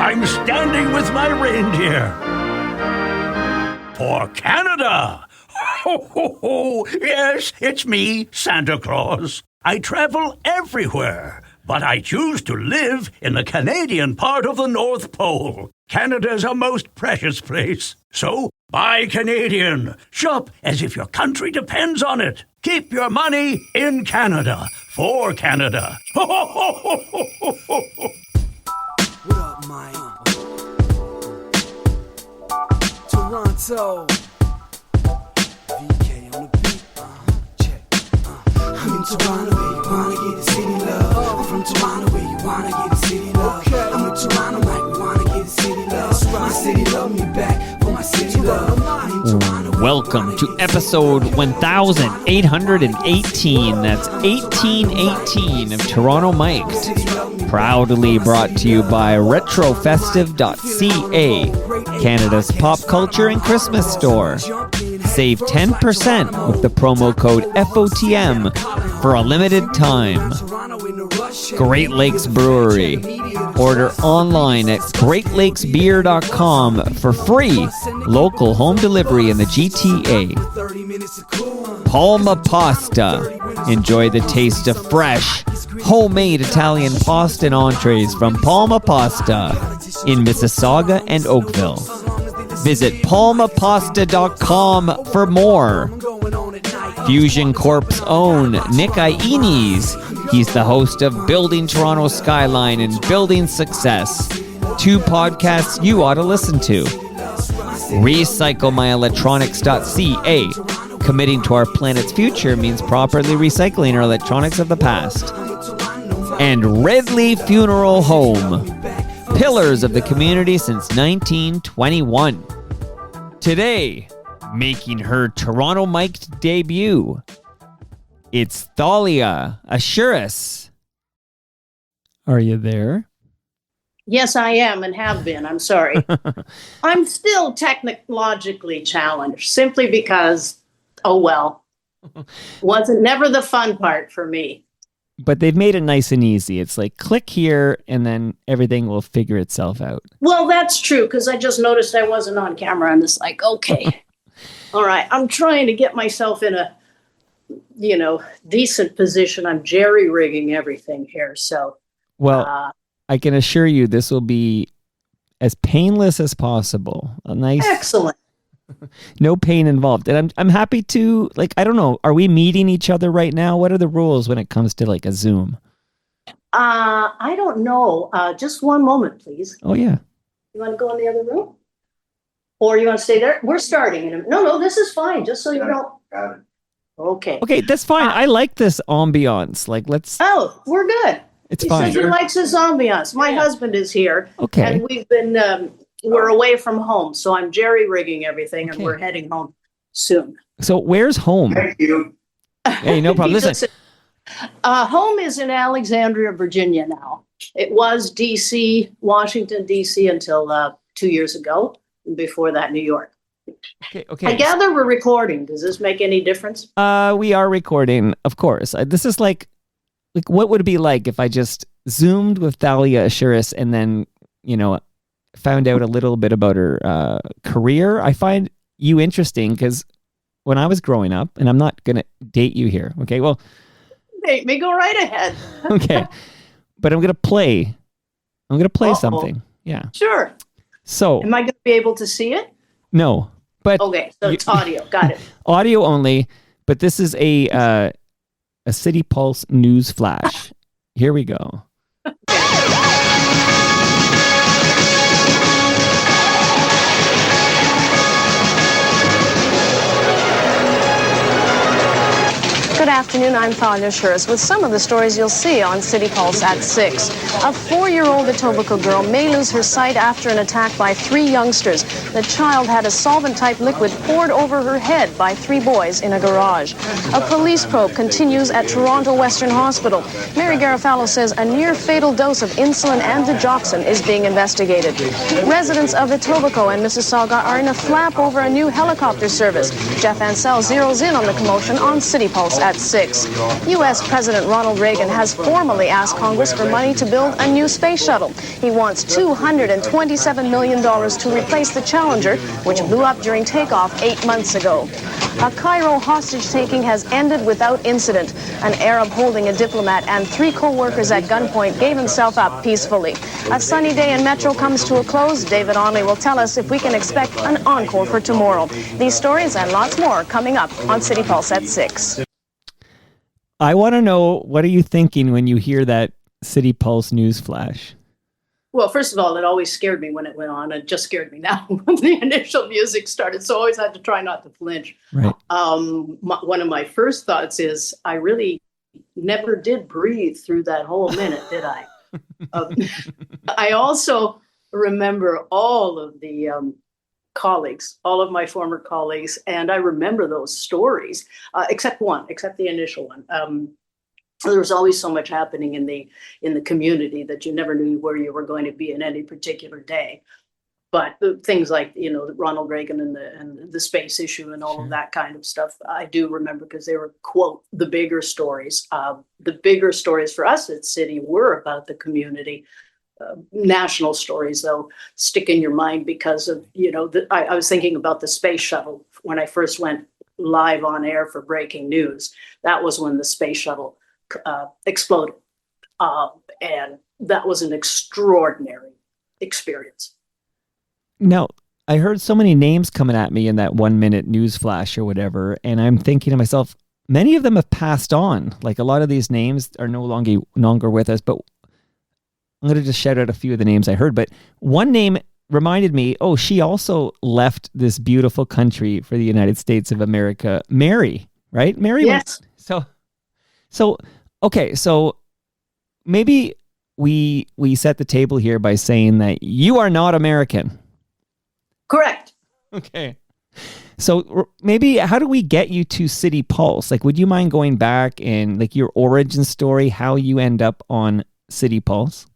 I'm standing with my reindeer. For Canada! Ho, ho, ho! Yes, it's me, Santa Claus. I travel everywhere, but I choose to live in the Canadian part of the North Pole. Canada's a most precious place. So, buy Canadian. Shop as if your country depends on it. Keep your money in Canada. For Canada. Ho, ho, ho, ho, ho, ho, ho. What up, Mike? Toronto. VK on the beat. Check. I'm in Toronto where you wanna get the city love. I'm from Toronto where you wanna get the city love. I'm in Toronto like we wanna get the city love. My city love me back for my city love. I'm in Toronto. Welcome to episode 1818. That's 1818 of Toronto Mic'd. Proudly brought to you by retrofestive.ca, Canada's pop culture and Christmas store. Save 10% with the promo code FOTM for a limited time. Great Lakes Brewery. Order online at greatlakesbeer.com for free local home delivery in the GTA. Palma Pasta. Enjoy the taste of fresh, homemade Italian pasta and entrees from Palma Pasta in Mississauga and Oakville. Visit palmapasta.com for more. Fusion Corp's own Nick Iones. He's the host of Building Toronto Skyline and Building Success, two podcasts you ought to listen to. RecycleMyElectronics.ca. Committing to our planet's future means properly recycling our electronics of the past. And Redley Funeral Home. Pillars of the community since 1921. Today, making her Toronto Mic'd debut, it's Thalia Assuras. Are you there? Yes, I am and have been. I'm sorry. I'm still technologically challenged simply because, wasn't never the fun part for me. But they've made it nice and easy. It's like click here and then everything will figure itself out. Well, that's true because I just noticed I wasn't on camera. I'm just like, okay, all right. I'm trying to get myself in a, decent position. I'm jerry-rigging everything here. So, well, I can assure you this will be as painless as possible. A nice, excellent. No pain involved. And I'm happy to, I don't know, are we meeting each other right now? What are the rules when it comes to a Zoom? I don't know. Just one moment, please. Oh, yeah. You want to go in the other room? Or you want to stay there? We're starting. No, this is fine. Just so you don't. Got it. Okay. Okay, that's fine. I like this ambiance. Let's. Oh, we're good. It's he fine. Says he likes his ambiance. My husband is here. Okay. And we've been, we're away from home. So I'm jerry-rigging everything and we're heading home soon. So where's home? Thank you. Hey, no problem. Listen. Home is in Alexandria, Virginia now. It was D.C., Washington, D.C. until 2 years ago. And before that, New York. Okay. I gather we're recording. Does this make any difference? We are recording, of course. This is like what would it be like if I just Zoomed with Thalia Assuras and then, found out a little bit about her career? I find you interesting because when I was growing up, and I'm not going to date you here, okay? Well, date me, go right ahead. Okay. But I'm going to play something. Yeah. Sure. So. Am I going to be able to see it? No. But okay, so it's audio. Got it. Audio only, but this is a City Pulse news flash. Here we go. Good afternoon, I'm Thalia Assuras with some of the stories you'll see on City Pulse at 6. A 4-year-old Etobicoke girl may lose her sight after an attack by 3 youngsters. The child had a solvent-type liquid poured over her head by 3 boys in a garage. A police probe continues at Toronto Western Hospital. Mary Garofalo says a near-fatal dose of insulin and digoxin is being investigated. Residents of Etobicoke and Mississauga are in a flap over a new helicopter service. Jeff Ansell zeroes in on the commotion on City Pulse at 6. 6. U.S. President Ronald Reagan has formally asked Congress for money to build a new space shuttle. He wants $227 million to replace the Challenger, which blew up during takeoff 8 months ago. A Cairo hostage-taking has ended without incident. An Arab holding a diplomat and 3 co-workers at gunpoint gave himself up peacefully. A sunny day in Metro comes to a close. David Onley will tell us if we can expect an encore for tomorrow. These stories and lots more coming up on City Pulse at 6. I want to know, what are you thinking when you hear that City Pulse news flash? Well, first of all, it always scared me when it went on. It just scared me now when the initial music started. So I always had to try not to flinch. Right. One of my first thoughts is I really never did breathe through that whole minute, did I? I also remember all of the colleagues, all of my former colleagues, and I remember those stories, except the initial one. There was always so much happening in the community that you never knew where you were going to be in any particular day. But things like, Ronald Reagan and the space issue and all of that kind of stuff, I do remember because they were, quote, the bigger stories. The bigger stories for us at City were about the community. National stories, though, stick in your mind because of, I was thinking about the space shuttle when I first went live on air for breaking news. That was when the space shuttle exploded. And that was an extraordinary experience. Now, I heard so many names coming at me in that 1 minute news flash or whatever, and I'm thinking to myself, many of them have passed on. Like, a lot of these names are no longer with us, but I'm going to just shout out a few of the names I heard. But one name reminded me, she also left this beautiful country for the United States of America. Mary, right? Mary. Yes. So maybe we set the table here by saying that you are not American. Correct. Okay. So maybe how do we get you to City Pulse? Like, would you mind going back and like your origin story, how you end up on City Pulse?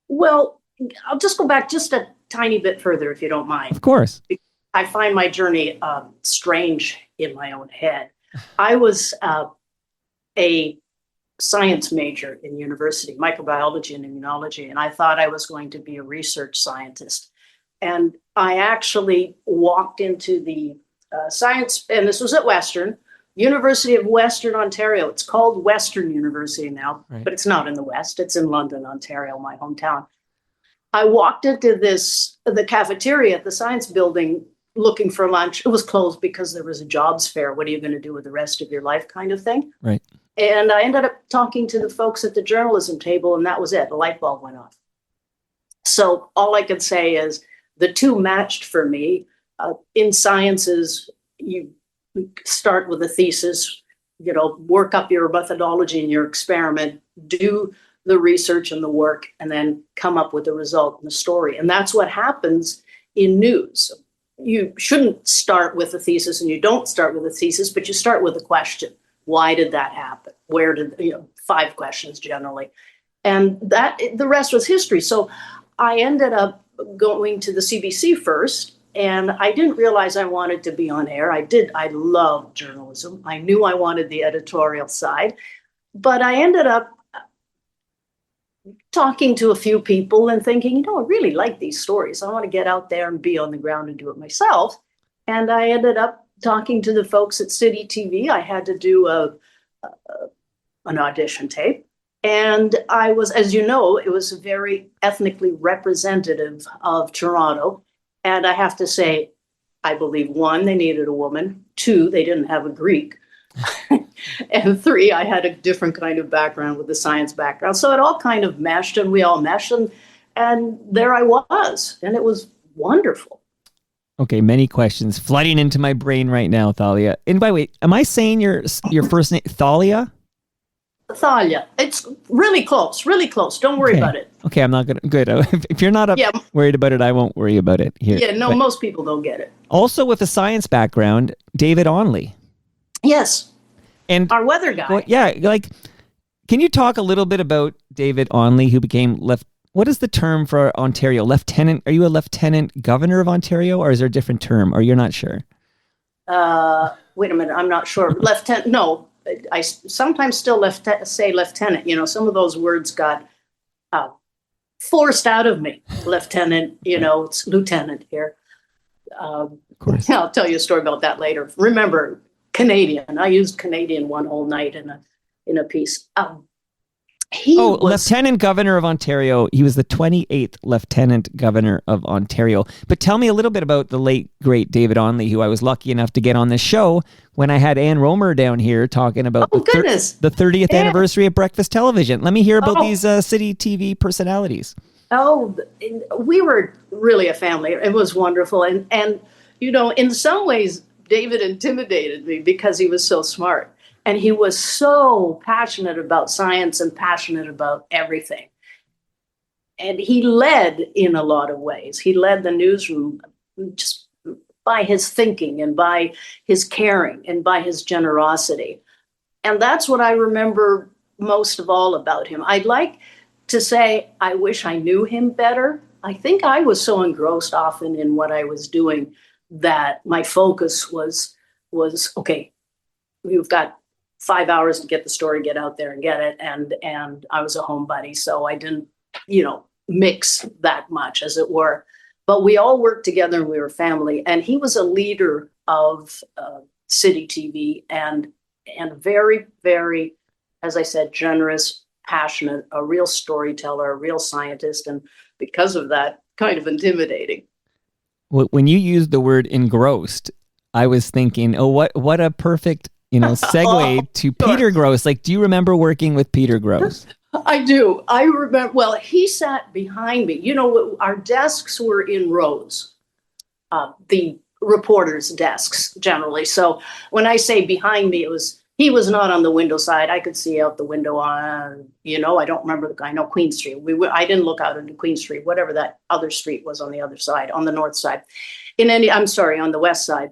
Well, I'll just go back just a tiny bit further, if you don't mind. Of course. I find my journey strange in my own head. I was a science major in university, microbiology and immunology, and I thought I was going to be a research scientist. And I actually walked into the science, and this was at Western, University of Western Ontario. It's called Western University now, right, but it's not in the West. It's in London, Ontario, my hometown. I walked into the cafeteria at the science building looking for lunch. It was closed because there was a jobs fair. What are you going to do with the rest of your life kind of thing? Right. And I ended up talking to the folks at the journalism table, and that was it. The light bulb went off. So all I could say is the two matched for me. In sciences, you start with a thesis, work up your methodology and your experiment, do the research and the work, and then come up with the result and the story. And that's what happens in news. You shouldn't start with a thesis, and you don't start with a thesis, but you start with a question. Why did that happen? Where did, 5 questions generally. And that the rest was history. So I ended up going to the CBC first, and I didn't realize I wanted to be on air. I loved journalism. I knew I wanted the editorial side, but I ended up talking to a few people and thinking, I really like these stories. I want to get out there and be on the ground and do it myself. And I ended up talking to the folks at City TV. I had to do an audition tape. And I was, as you know, it was very ethnically representative of Toronto. And I have to say, I believe 1, they needed a woman. 2, they didn't have a Greek. And 3, I had a different kind of background with the science background. So it all kind of meshed, and we all meshed. And there I was. And it was wonderful. Okay, many questions flooding into my brain right now, Thalia. And by the way, am I saying your first name, Thalia? Thalia. It's really close, really close. Don't worry about it. Okay, I'm not going to. Good. If you're not worried about it, I won't worry about it here. Yeah, no, but most people don't get it. Also with a science background, David Onley. Yes. And our weather guy. Well, yeah, can you talk a little bit about David Onley, who became what is the term for Ontario? Lieutenant? Are you a lieutenant governor of Ontario, or is there a different term, or you're not sure? Wait a minute, I'm not sure. Lieutenant, no, I sometimes still say lieutenant. Some of those words got forced out of me. Lieutenant, it's lieutenant here. Of course. I'll tell you a story about that later. Remember, Canadian. I used Canadian one whole night in a piece. He was Lieutenant Governor of Ontario. He was the 28th Lieutenant Governor of Ontario. But tell me a little bit about the late, great David Onley, who I was lucky enough to get on this show when I had Ann Romer down here talking about the 30th anniversary of Breakfast Television. Let me hear about these City TV personalities. Oh, we were really a family. It was wonderful. And in some ways, David intimidated me because he was so smart. And he was so passionate about science and passionate about everything. And he led in a lot of ways. He led the newsroom just by his thinking and by his caring and by his generosity. And that's what I remember most of all about him. I'd like to say I wish I knew him better. I think I was so engrossed often in what I was doing that my focus was okay, we've got 5 hours to get the story, get out there and get it. And I was a homebody, so I didn't, mix that much, as it were. But we all worked together and we were family. And he was a leader of City TV and very, very, as I said, generous, passionate, a real storyteller, a real scientist. And because of that, kind of intimidating. When you used the word engrossed, I was thinking, what a perfect segue to Peter Grosz. Like, do you remember working with Peter Grosz? I do. I remember. Well, he sat behind me. Our desks were in rows, the reporters' desks generally. So when I say behind me, he was not on the window side. I could see out the window on, I don't remember I know Queen Street. I didn't look out into Queen Street, whatever that other street was on the other side, on the north side. On the west side.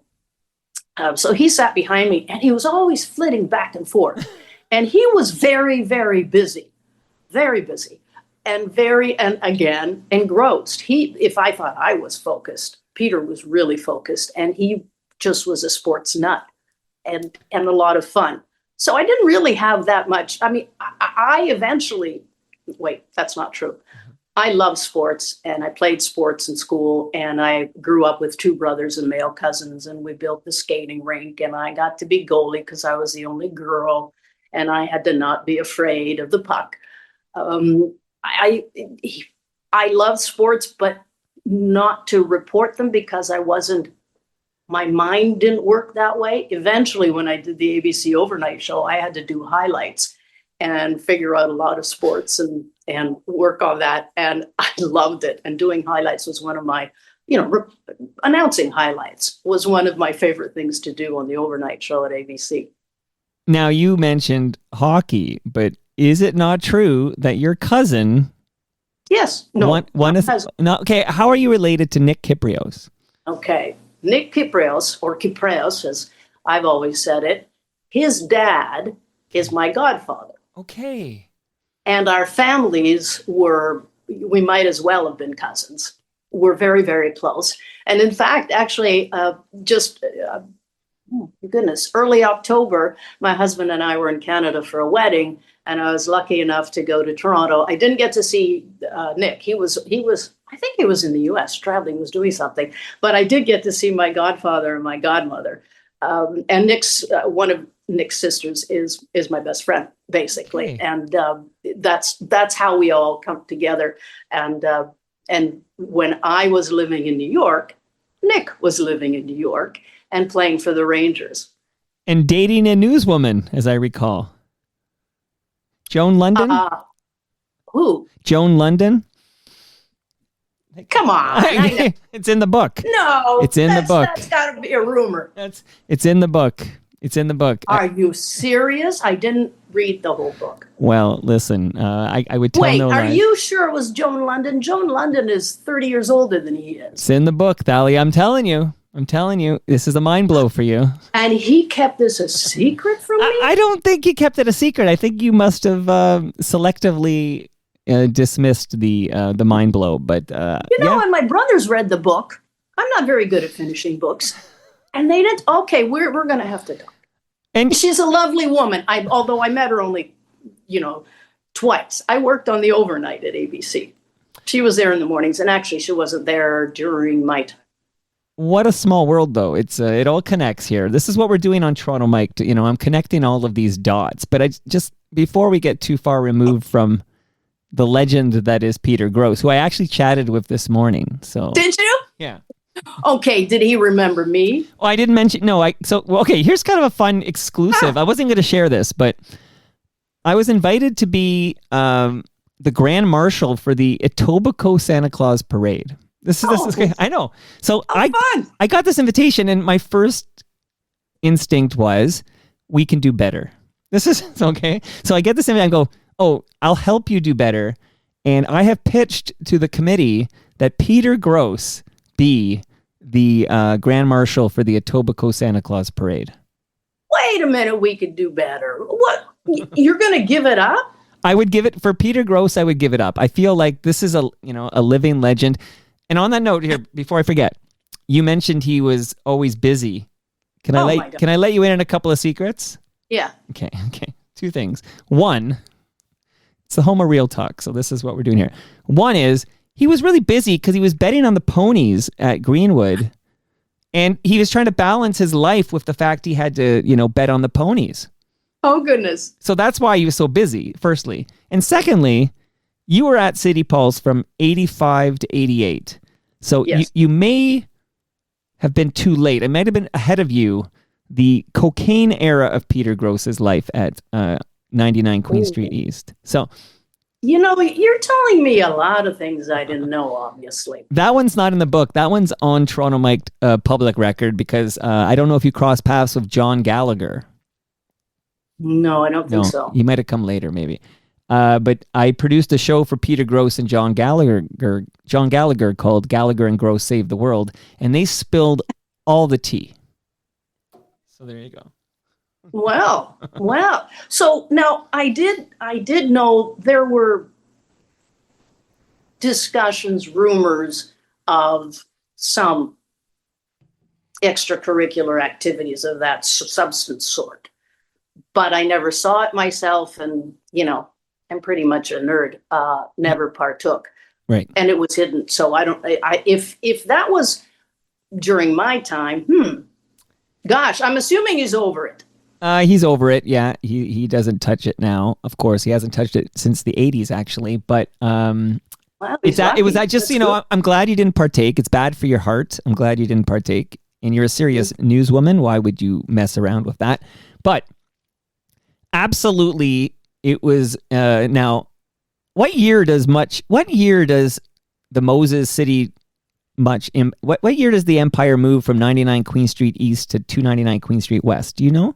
So he sat behind me and he was always flitting back and forth. And he was very, very busy, and again, engrossed. If I thought I was focused, Peter was really focused, and he just was a sports nut and a lot of fun. So I didn't really have that much. I mean, I eventually, wait, that's not true. I love sports, and I played sports in school, and I grew up with two brothers and male cousins, and we built the skating rink, and I got to be goalie because I was the only girl, and I had to not be afraid of the puck. I love sports, but not to report them because my mind didn't work that way. Eventually, when I did the ABC overnight show, I had to do highlights and figure out a lot of sports and work on that. And I loved it. And doing highlights was one of my, announcing highlights was one of my favorite things to do on the overnight show at ABC. Now, you mentioned hockey, but is it not true that your cousin... Yes. No. One is... No, okay, how are you related to Nick Kypreos? Okay. Nick Kypreos, or Kypreos, as I've always said it, his dad is my godfather. Okay. And our families we might as well have been cousins. We're very, very close. And in fact, actually, early October, my husband and I were in Canada for a wedding, and I was lucky enough to go to Toronto. I didn't get to see Nick. He was, I think he was in the US traveling, was doing something, but I did get to see my godfather and my godmother. And one of Nick's sisters is my best friend, basically. Okay. And that's how we all come together. And when I was living in New York, Nick was living in New York and playing for the Rangers. And dating a newswoman, as I recall. Joan London? Who? Joan London? Come on. It's in the book. No. It's in the book. That's got to be a rumor. It's in the book. It's in the book. Are you serious? I didn't read the whole book. Well, listen, I would tell no lies. Wait, are you sure it was Joan London? Joan London is 30 years older than he is. It's in the book, Thalia. I'm telling you. This is a mind blow for you. And he kept this a secret from me? I don't think he kept it a secret. I think you must have selectively dismissed the mind blow. But and my brothers read the book. I'm not very good at finishing books. And they didn't. Okay, we're going to have to talk. And She's a lovely woman. Although I met her only, twice. I worked on the overnight at ABC. She was there in the mornings, and actually she wasn't there during my time. what a small world, though. It's it all connects here. This is what we're doing on Toronto Mike. I'm connecting all of these dots. But I just, before we get too far removed from the legend that is Peter Gross, who I actually chatted with this morning. So Did you? yeah. Okay, did he remember me? Oh, I didn't mention. No, okay. Here's kind of a fun exclusive. I wasn't going to share this, but I was invited to be the Grand Marshal for the Etobicoke Santa Claus Parade. This is great. I know. So fun. I got this invitation, and my first instinct was, we can do better. This is okay. So I get this invitation. I go, oh, I'll help you do better. And I have pitched to the committee that Peter Gross be the Grand Marshal for the Etobicoke Santa Claus Parade. Wait a minute, we could do better. What? You're going to give it up? I would give it, for Peter Gross, I would give it up. I feel like this is a living legend. And on that note here, before I forget, you mentioned he was always busy. Can I let you in on a couple of secrets? Yeah. Okay. 2 things. One, it's the home of real talk, so this is what we're doing here. One is, he was really busy because he was betting on the ponies at Greenwood, and he was trying to balance his life with the fact he had to, bet on the ponies. Oh, goodness. So that's why he was so busy, firstly. And secondly, you were at City Pulse from 85 to 88. So yes. you may have been too late. It might have been ahead of you, the cocaine era of Peter Gross's life at 99 Queen Street East. So... you're telling me a lot of things I didn't know, obviously. That one's not in the book. That one's on Toronto Mike public record, because I don't know if you cross paths with John Gallagher. No, I don't think so. He might have come later, maybe. But I produced a show for Peter Gross and John Gallagher called Gallagher and Gross Save the World, and they spilled all the tea. So there you go. Well. So now I did know there were discussions, rumors of some extracurricular activities of that substance sort, but I never saw it myself, and I'm pretty much a nerd. Never partook. Right. And it was hidden, so I don't. If that was during my time, gosh, I'm assuming he's over it. He's over it. Yeah, he doesn't touch it now. Of course, he hasn't touched it since the 80s, actually. But I'm glad you didn't partake. It's bad for your heart. I'm glad you didn't partake. And you're a serious newswoman. Why would you mess around with that? But absolutely, it was. Now, what year does the Moses City what year does the Empire move from 99 Queen Street East to 299 Queen Street West? Do you know?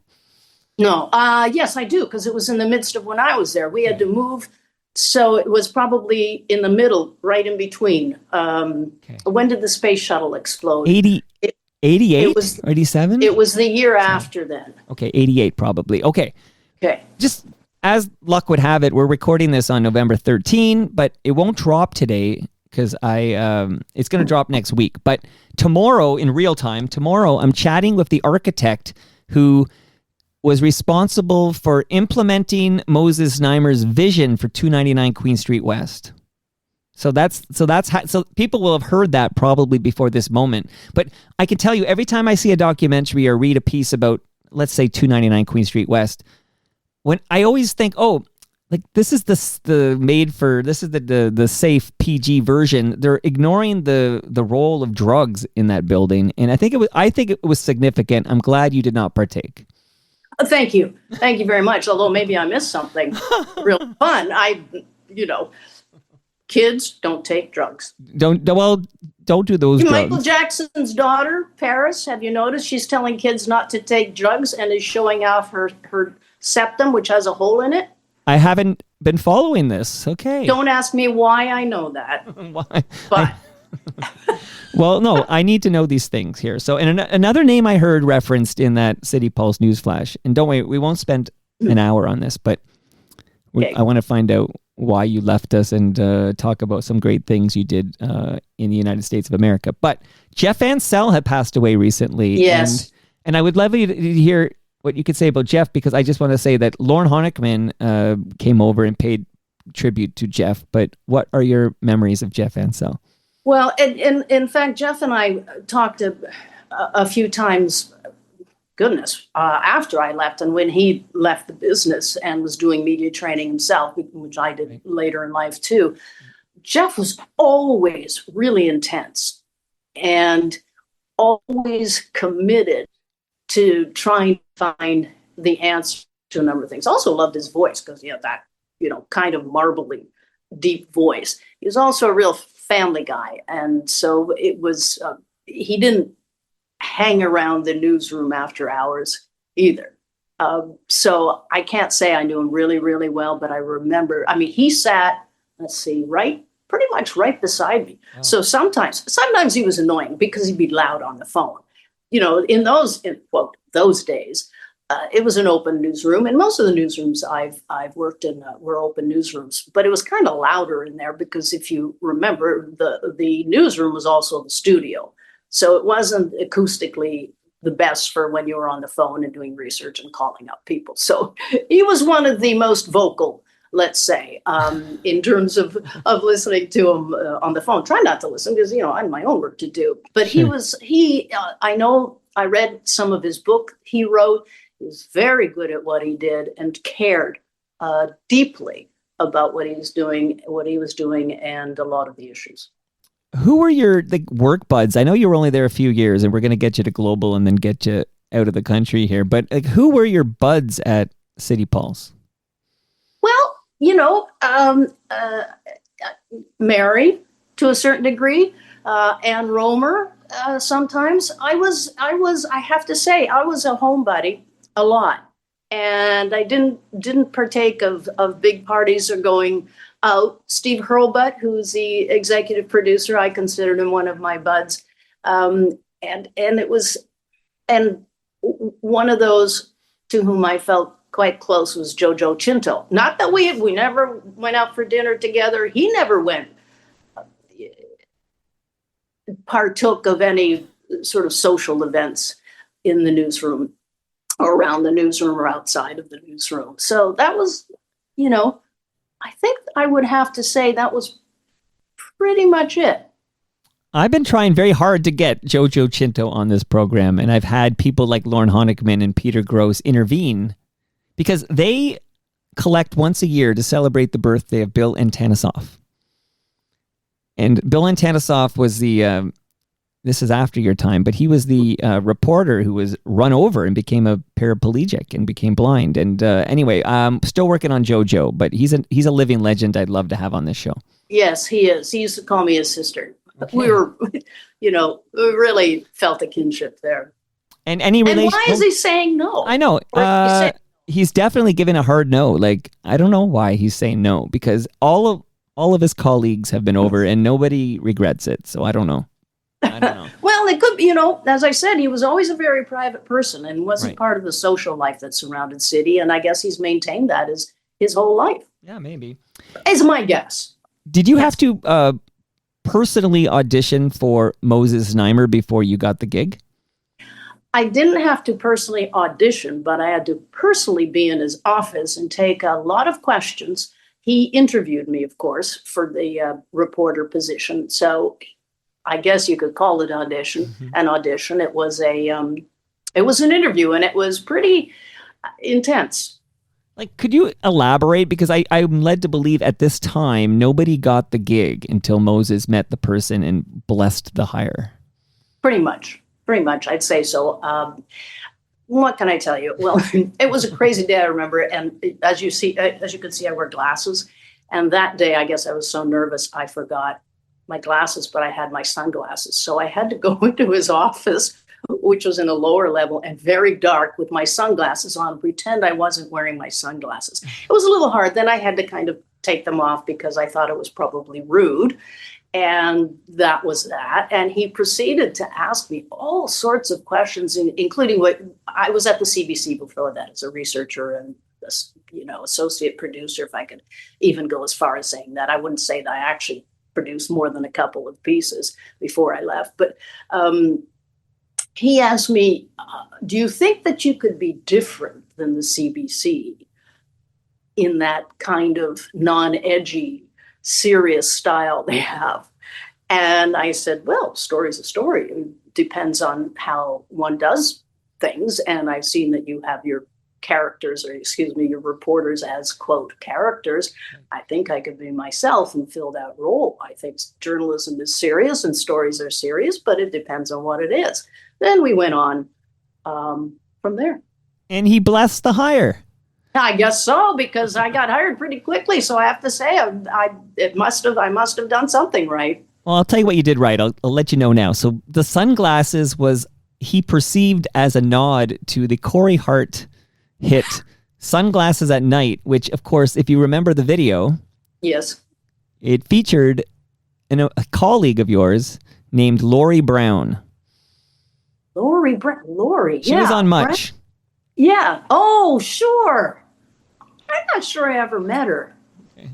No. Yes, I do, because it was in the midst of when I was there. We had to move, so it was probably in the middle, right in between. When did the space shuttle explode? 88? 87? It was the year after then. Okay, 88 probably. Okay. Just as luck would have it, we're recording this on November 13, but it won't drop today because it's going to drop next week. But tomorrow, in real time, I'm chatting with the architect who was responsible for implementing Moses Znaimer's vision for 299 Queen Street West. So people will have heard that probably before this moment. But I can tell you, every time I see a documentary or read a piece about, let's say, 299 Queen Street West, when I always think, this is the safe PG version. They're ignoring the role of drugs in that building, and I think it was significant. I'm glad you did not partake. Thank you very much. Although maybe I missed something real fun. Kids don't take drugs. Don't do those drugs. Michael Jackson's daughter, Paris, have you noticed she's telling kids not to take drugs and is showing off her septum, which has a hole in it? I haven't been following this. Okay. Don't ask me why I know that. Why? But well, no, I need to know these things here. So, and another name I heard referenced in that City Pulse newsflash, and don't worry, we won't spend an hour on this, but Okay. I want to find out why you left us and talk about some great things you did in the United States of America. But Jeff Ansell had passed away recently. Yes. And I would love you to hear what you could say about Jeff, because I just want to say that Lauren Honickman came over and paid tribute to Jeff. But what are your memories of Jeff Ansell? Well, in fact, Jeff and I talked a few times, after I left and when he left the business and was doing media training himself, which I did later in life too. Jeff was always really intense and always committed to trying to find the answer to a number of things. Also loved his voice because he had that, kind of marbly, deep voice. He was also a real family guy. And so it was, he didn't hang around the newsroom after hours either. So I can't say I knew him really, really well, but I remember, he sat, pretty much right beside me. Oh. So sometimes he was annoying because he'd be loud on the phone. In those days, it was an open newsroom, and most of the newsrooms I've worked in were open newsrooms. But it was kind of louder in there because if you remember, the newsroom was also the studio, so it wasn't acoustically the best for when you were on the phone and doing research and calling up people. So he was one of the most vocal, let's say, in terms of listening to him on the phone. Try not to listen because, I had my own work to do. But I know I read some of his book he wrote. He was very good at what he did and cared deeply about what he was doing, and a lot of the issues. Who were your work buds? I know you were only there a few years, and we're going to get you to Global and then get you out of the country here. But who were your buds at City Pulse? Well, Mary, to a certain degree, Ann Romer. Sometimes I have to say, I was a homebody a lot, and I didn't partake of big parties or going out. Steve Hurlbutt, who's the executive producer, I considered him one of my buds, and one of those to whom I felt quite close was Jojo Chinto. Not that we never went out for dinner together. He never partook of any sort of social events in the newsroom or around the newsroom or outside of the newsroom. So that was, I think I would have to say that was pretty much it. I've been trying very hard to get Jojo Chinto on this program, and I've had people like Lauren Honickman and Peter Gross intervene because they collect once a year to celebrate the birthday of Bill Antanisoff. And Bill Antanisoff was this is after your time, but he was the reporter who was run over and became a paraplegic and became blind. And anyway, I'm still working on Jojo, but he's a living legend I'd love to have on this show. Yes, he is. He used to call me his sister. Okay. We were, we really felt a kinship there. And any relation? And why is he saying no? I know. He's definitely given a hard no. Like, I don't know why he's saying no, because all of his colleagues have been over and nobody regrets it. So I don't know. Well, it could be, as I said, he was always a very private person and wasn't part of the social life that surrounded City. And I guess he's maintained that his whole life. Yeah, maybe. Is my guess. Did you have to personally audition for Moses Znaimer before you got the gig? I didn't have to personally audition, but I had to personally be in his office and take a lot of questions. He interviewed me, of course, for the reporter position. So I guess you could call it an audition. It was an interview, and it was pretty intense. Like, could you elaborate? Because I'm led to believe at this time, nobody got the gig until Moses met the person and blessed the hire. Pretty much, I'd say so. What can I tell you? Well, it was a crazy day, I remember. And as you can see, I wear glasses. And that day, I guess I was so nervous, I forgot my glasses, but I had my sunglasses. So I had to go into his office, which was in a lower level and very dark, with my sunglasses on, pretend I wasn't wearing my sunglasses. It was a little hard. Then I had to kind of take them off because I thought it was probably rude. And that was that. And he proceeded to ask me all sorts of questions, including what I was at the CBC before that as a researcher and associate producer, if I could even go as far as saying that. I wouldn't say that I actually produced more than a couple of pieces before I left. But he asked me, do you think that you could be different than the CBC in that kind of non-edgy, serious style they have? And I said, well, story's a story. It depends on how one does things. And I've seen that you have your your reporters as, quote, characters. I think I could be myself and fill that role. I think journalism is serious and stories are serious, but it depends on what it is. Then we went on from there. And he blessed the hire. I guess so, because I got hired pretty quickly. So I have to say, I must have done something right. Well, I'll tell you what you did right. I'll let you know now. So the sunglasses he perceived as a nod to the Corey Hart hit Sunglasses at Night, which, of course, if you remember the video, yes, it featured a colleague of yours named Lori Brown. Lori, She was on Much. Right? Yeah. Oh, sure. I'm not sure I ever met her. Okay.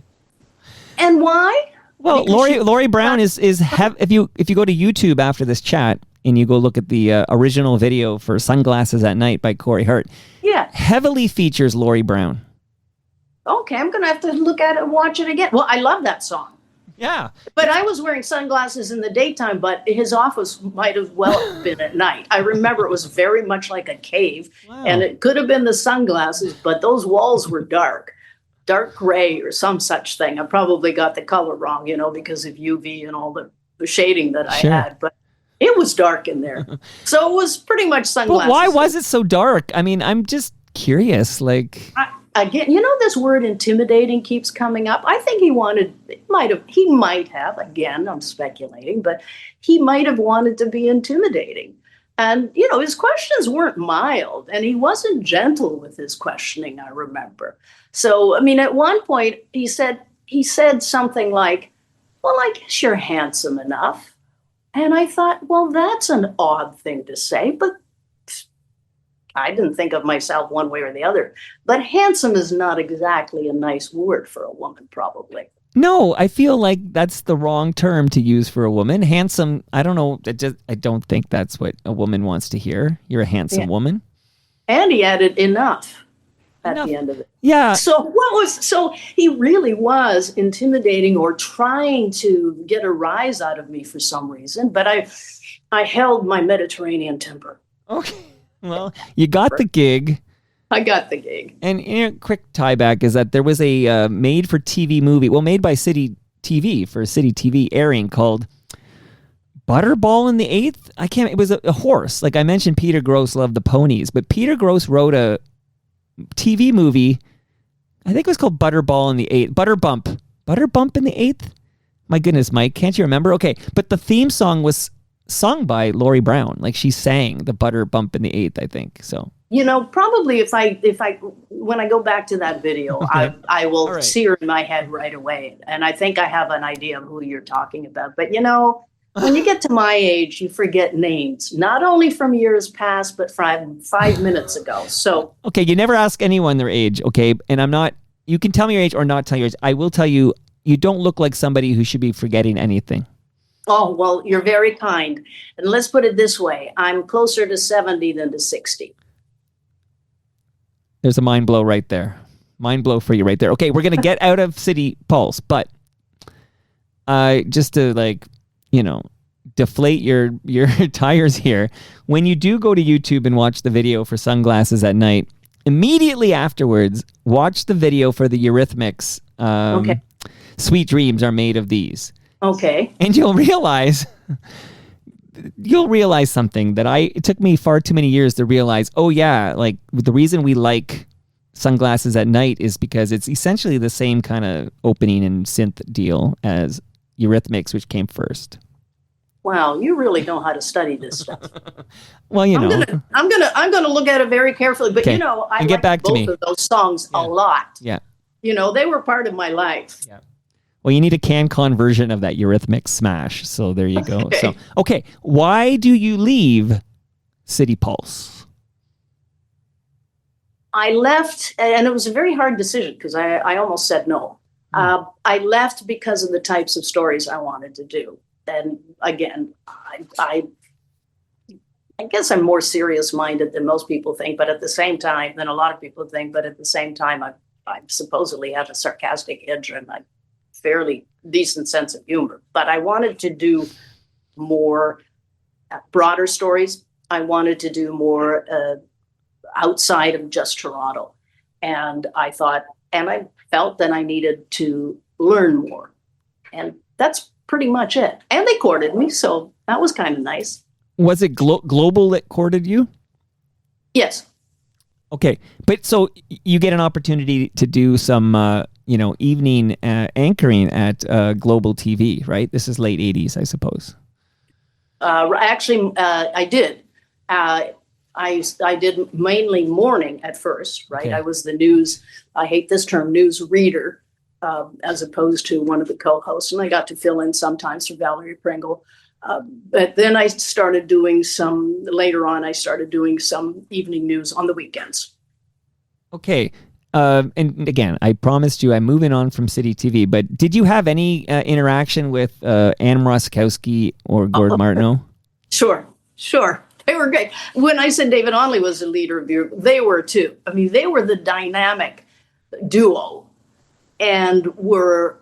And why? Well, Lori Brown if you go to YouTube after this chat and you go look at the original video for Sunglasses at Night by Corey Hart, yeah, heavily features Lori Brown. Okay, I'm gonna have to look at it and watch it again. Well, I love that song. Yeah. But I was wearing sunglasses in the daytime, but his office might have well been at night. I remember it was very much like a cave, and it could have been the sunglasses, but those walls were dark gray or some such thing. I probably got the color wrong, because of UV and all the shading that I had, but it was dark in there. So it was pretty much sunglasses. But why was it so dark? I mean, I'm just curious, Again, this word intimidating keeps coming up. I think he might have, again, I'm speculating, but he might have wanted to be intimidating. And, his questions weren't mild, and he wasn't gentle with his questioning, I remember. So, at one point he said something like, well, I guess you're handsome enough. And I thought, well, that's an odd thing to say, but I didn't think of myself one way or the other. But handsome is not exactly a nice word for a woman, probably. No, I feel like that's the wrong term to use for a woman. Handsome, I don't know. I don't think that's what a woman wants to hear. You're a handsome woman. And he added enough at the end of it. Yeah. So he really was intimidating or trying to get a rise out of me for some reason. But I held my Mediterranean temper. Okay. Well, you got the gig. I got the gig. And quick tie back is that there was a made-for-TV movie, made by City TV for City TV airing called Butterball in the Eighth. It was a horse. Like I mentioned, Peter Gross loved the ponies, but Peter Gross wrote a TV movie. I think it was called Butterball in the Eighth. Butterbump in the Eighth? My goodness, Mike, can't you remember? Okay, but the theme song was sung by Lori Brown. Like she sang the Butter Bump in the Eighth, I think. So probably if I when I go back to that video, okay. I will see her in my head right away, and I think I have an idea of who you're talking about. But when you get to my age, you forget names, not only from years past, but from 5 minutes ago. So okay, you never ask anyone their age, okay? And I'm not. You can tell me your age or not tell your age. I will tell you, you don't look like somebody who should be forgetting anything. Oh, well, you're very kind. And let's put it this way. I'm closer to 70 than to 60. There's a mind blow right there. Mind blow for you right there. Okay, we're going to get out of City Pulse, but just to deflate your tires here, when you do go to YouTube and watch the video for Sunglasses at Night, immediately afterwards, watch the video for the Eurythmics. Okay. Sweet Dreams Are Made of These. Okay. And you'll realize something that it took me far too many years to realize. Oh yeah, like the reason we like Sunglasses at Night is because it's essentially the same kind of opening and synth deal as Eurythmics, which came first. Wow, you really know how to study this stuff. Well, I'm gonna look at it very carefully. But okay. I like both of those songs a lot. Yeah. They were part of my life. Yeah. Well, you need a CanCon version of that Eurythmics smash. So there you go. Okay. So, okay. Why do you leave City Pulse? I left, and it was a very hard decision because I almost said no. I left because of the types of stories I wanted to do. And again, I guess I'm more serious-minded than most people think, but at the same time, than a lot of people think, but at the same time, I supposedly have a sarcastic edge and a fairly decent sense of humor. But I wanted to do more broader stories. I wanted to do more outside of just Toronto. And I thought, and I felt that I needed to learn more. And that's pretty much it. And they courted me, so that was kind of nice. Was it Global that courted you? Yes. Okay. But so you get an opportunity to do some, evening anchoring at Global TV, right? This is late 80s, I suppose. Actually, I did. I did mainly morning at first, right? Okay. I was the news, I hate this term, news reader, as opposed to one of the co-hosts. And I got to fill in sometimes for Valerie Pringle. But then I started doing later on, I started doing some evening news on the weekends. Okay. And again, I promised you I'm moving on from City TV, but did you have any interaction with Ann Moroskowski or Gord Martineau? Sure. They were great. When I said David Onley was the leader of your, they were too. I mean, they were the dynamic duo and were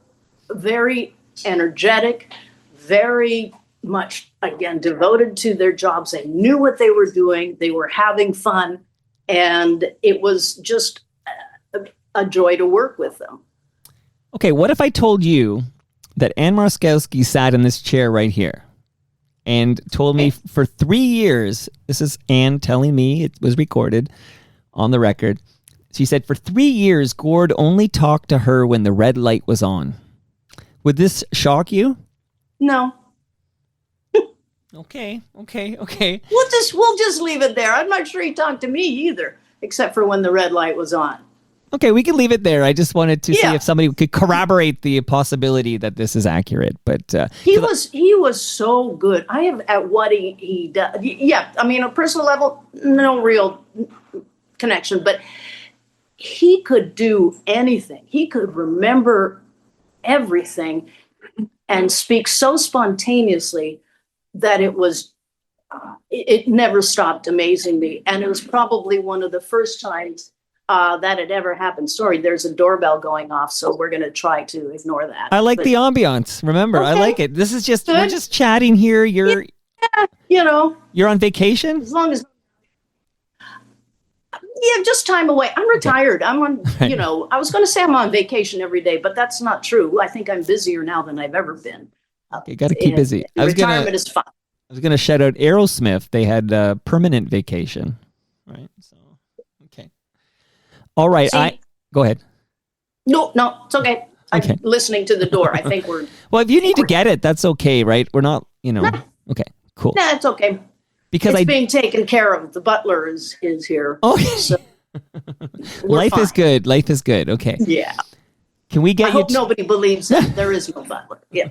very energetic, very much, again, devoted to their jobs. They knew what they were doing. They were having fun. And it was just a joy to work with them. Okay, what if I told you that Ann Moroskowski sat in this chair right here and told me for 3 years, this is Ann telling me, it was recorded on the record. She said for 3 years, Gord only talked to her when the red light was on. Would this shock you? No. Okay. We'll just leave it there. I'm not sure he talked to me either, except for when the red light was on. Okay, we can leave it there. I just wanted to see if somebody could corroborate the possibility that this is accurate. But he was so good. I have at what he does. Yeah, I mean, on a personal level, no real connection, but he could do anything. He could remember everything and speak so spontaneously that it was. It never stopped amazing me, and it was probably one of the first times that had ever happened. Sorry, there's a doorbell going off, so we're going to try to ignore that. I like the ambiance. Remember, okay. I like it. This is just, we're just chatting here. You're on vacation? As long as, just time away. I'm retired. Okay. I'm on, I was going to say I'm on vacation every day, but that's not true. I think I'm busier now than I've ever been. You got to keep busy. Retirement is fun. I was going to shout out Aerosmith. They had a permanent vacation, right? So, okay. All right. Go ahead. No, it's okay. I'm listening to the door. I think we're... Well, if you need to get it, that's okay, right? We're not, Okay, cool. Nah, it's okay. Because it's being taken care of. The butler is here. Okay. So Life is good. Life is good. Okay. Yeah. Can we get I hope nobody believes that there is no butler. Yeah.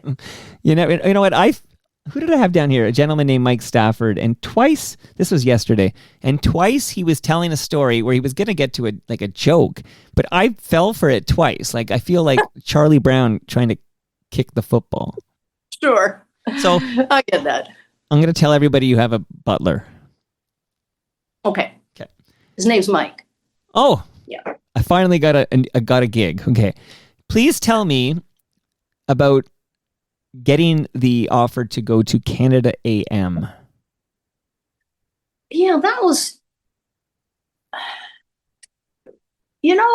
You know what? Who did I have down here? A gentleman named Mike Stafford. And twice, this was yesterday, and twice he was telling a story where he was going to get to a joke, but I fell for it twice. Like, I feel like Charlie Brown trying to kick the football. Sure. So I get that. I'm going to tell everybody you have a butler. Okay. His name's Mike. Oh. Yeah. I finally got a gig. Okay. Please tell me about getting the offer to go to Canada AM. Yeah, that was, that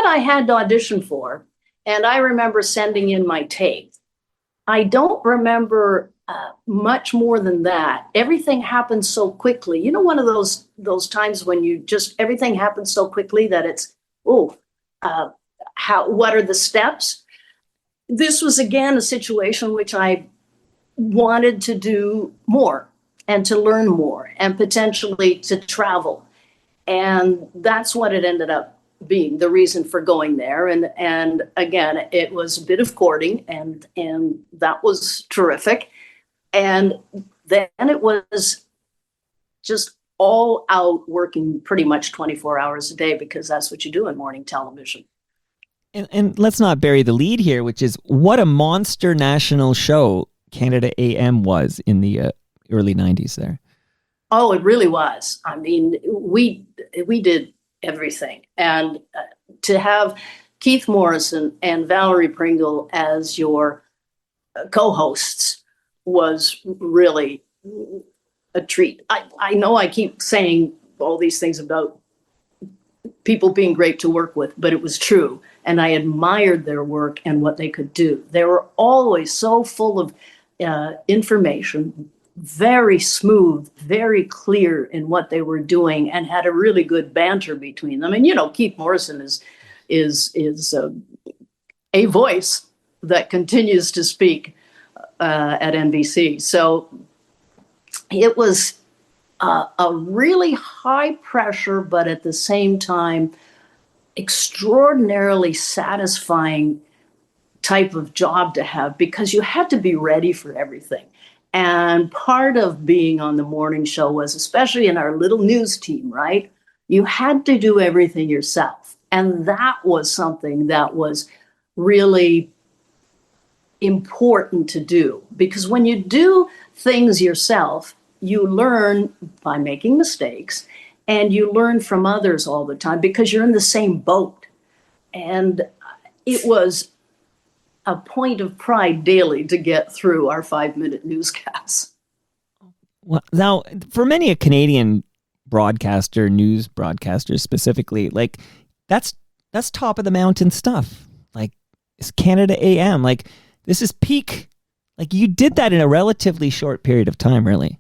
I had to audition for. And I remember sending in my tape. I don't remember much more than that. Everything happened so quickly. One of those times when everything happens so quickly that it's, what are the steps? This was, again, a situation which I wanted to do more and to learn more and potentially to travel. And that's what it ended up being, the reason for going there. And again, it was a bit of courting, and that was terrific. And then it was just all out working pretty much 24 hours a day, because that's what you do in morning television. And let's not bury the lead here, which is what a monster national show Canada AM was in the early 90s there. Oh, it really was. I mean, we did everything. And to have Keith Morrison and Valerie Pringle as your co-hosts was really a treat. I know I keep saying all these things about people being great to work with, but it was true. And I admired their work and what they could do. They were always so full of information, very smooth, very clear in what they were doing, and had a really good banter between them. And, you know, Keith Morrison is a voice that continues to speak at NBC. So it was a really high pressure, but at the same time, extraordinarily satisfying type of job to have, because you had to be ready for everything. And part of being on the morning show was, especially in our little news team, right? You had to do everything yourself. And that was something that was really important to do, because when you do things yourself, you learn by making mistakes, and you learn from others all the time because you're in the same boat. And it was a point of pride daily to get through our 5-minute newscasts. Well, now, for many a Canadian broadcaster, news broadcaster specifically, like that's top of the mountain stuff. Like, it's Canada AM. Like, this is peak. Like, you did that in a relatively short period of time, really.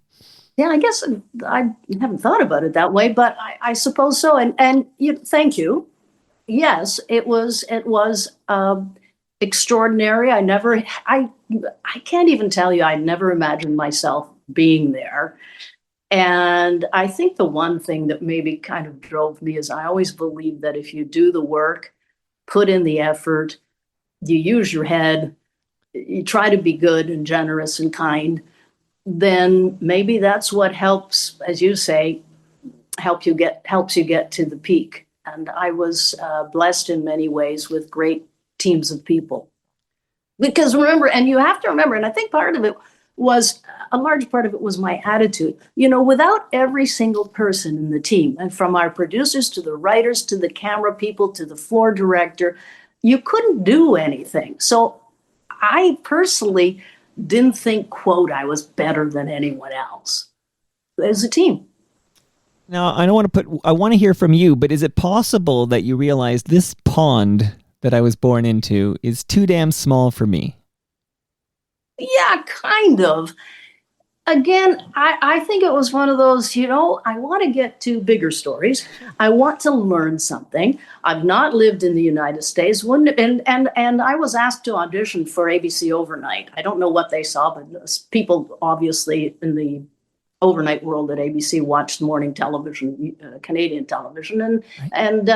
Yeah, I guess I haven't thought about it that way, but I suppose so. And thank you. Yes, it was extraordinary. I can't even tell you, I never imagined myself being there. And I think the one thing that maybe kind of drove me is I always believed that if you do the work, put in the effort, you use your head, you try to be good and generous and kind, then maybe that's what helps, as you say, helps you get to the peak. And I was blessed in many ways with great teams of people. Because remember, and you have to remember, and I think a large part of it was my attitude. You know, without every single person in the team, and from our producers to the writers to the camera people to the floor director, you couldn't do anything. So I personally didn't think, quote, I was better than anyone else. As a team. Now, I want to hear from you, but is it possible that you realize this pond that I was born into is too damn small for me? Yeah, kind of. Again, I think it was one of those, you know, I want to get to bigger stories. I want to learn something. I've not lived in the United States. And I was asked to audition for ABC Overnight. I don't know what they saw, but people obviously in the overnight world at ABC watched morning television, Canadian television, and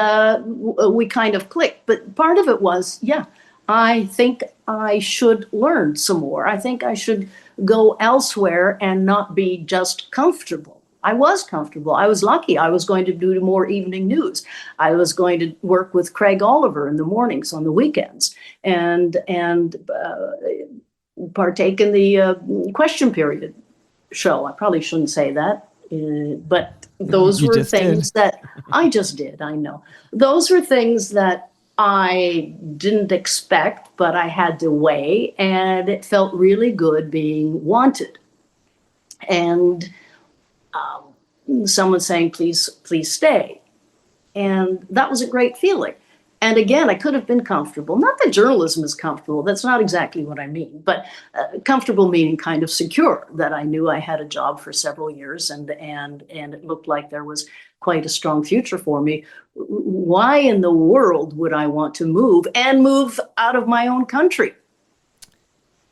we kind of clicked. But part of it was, yeah, I think I should learn some more. I think I should go elsewhere and not be just comfortable. I was comfortable. I was lucky. I was going to do more evening news. I was going to work with Craig Oliver in the mornings on the weekends and partake in the question period show. I probably shouldn't say that, but those were things that I just did. I know. Those were things that I didn't expect, but I had to weigh, and it felt really good being wanted. And someone saying, please stay. And that was a great feeling. And again, I could have been comfortable. Not that journalism is comfortable. That's not exactly what I mean. But comfortable meaning kind of secure, that I knew I had a job for several years and it looked like there was quite a strong future for me. Why in the world would I want to move out of my own country?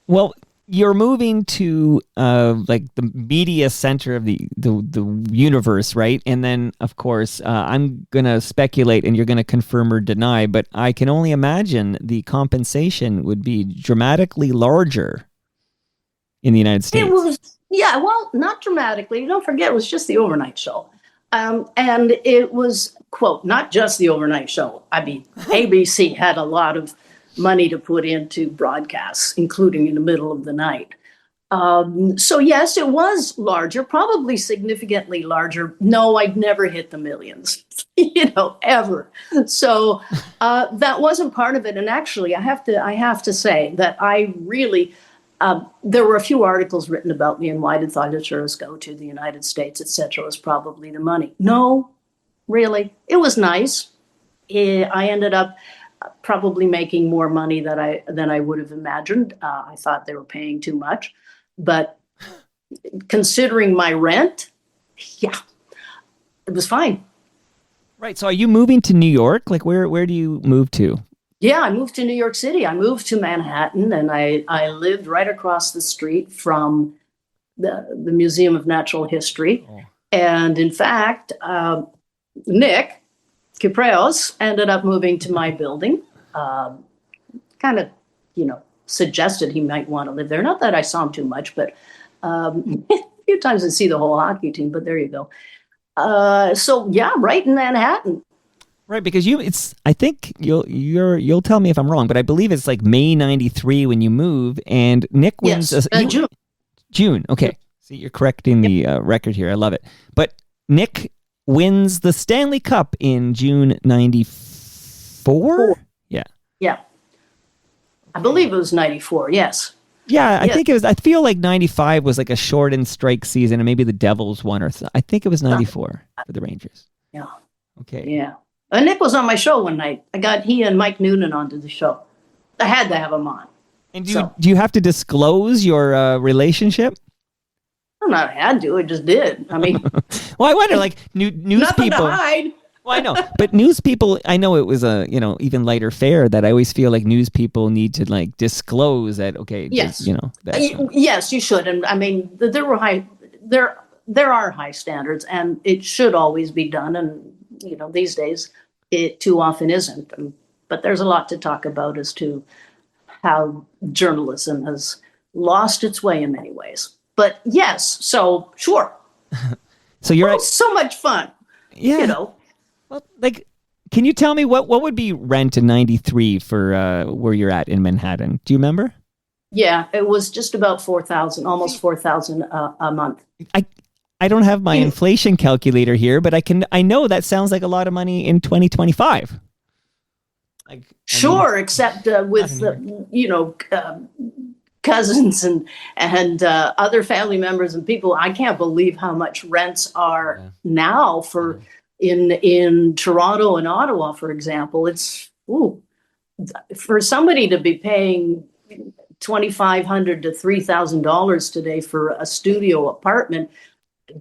Well, you're moving to like the media center of the universe, right? And then, of course, I'm going to speculate and you're going to confirm or deny, but I can only imagine the compensation would be dramatically larger in the United States. It was, yeah, well, not dramatically. Don't forget, it was just the overnight show. And it was, quote, not just the overnight show. I mean, ABC had a lot of money to put into broadcasts, including in the middle of the night. So yes, it was larger, probably significantly larger. No, I'd never hit the millions, ever. So that wasn't part of it. And actually, I have to say that I really, there were a few articles written about me and why did Thalia Assuras go to the United States, et cetera, was probably the money. No, really, it was nice. I ended up probably making more money than I would have imagined. I thought they were paying too much, but considering my rent, yeah, it was fine. Right. So are you moving to New York? Like where do you move to? Yeah, I moved to New York City. I moved to Manhattan, and I lived right across the street from the Museum of Natural History. Oh. And in fact, Nick Kipreos ended up moving to my building, kind of, suggested he might want to live there. Not that I saw him too much, but a few times I see the whole hockey team, but there you go. So yeah, right in Manhattan. Right, because I think you'll tell me if I'm wrong, but I believe it's like May 93 when you move, and Nick wins. Yes, June. June, okay. Yep. See, you're correcting the record here. I love it. But Nick wins the Stanley Cup in June 94? Yeah. Yeah. I believe it was 94, yes. Yeah, I think it was. I feel like 95 was like a shortened strike season, and maybe the Devils won, I think it was 94 for the Rangers. Yeah. Okay. Yeah. Nick was on my show one night. I got he and Mike Noonan onto the show. I had to have him on. And do you have to disclose your relationship? Well, not had to. I just did. I mean, well, I wonder, like news nothing people. To hide. Well, I know, but news people. I know it was a even lighter fare that I always feel like news people need to like disclose that. Okay. Yes. Just, yes, you should. And I mean, there are high standards, and it should always be done. And these days, it too often isn't. But there's a lot to talk about as to how journalism has lost its way in many ways. But yes, so sure. So you're so much fun. Yeah. Well, like, can you tell me what would be rent in 93 for where you're at in Manhattan? Do you remember? Yeah, it was just about $4,000, almost $4,000 a month. I don't have my inflation calculator here, but I know that sounds like a lot of money in 2025. Except with cousins and other family members and people. I can't believe how much rents are now for in Toronto and Ottawa, for example. It's for somebody to be paying $2,500 to $3,000 today for a studio apartment,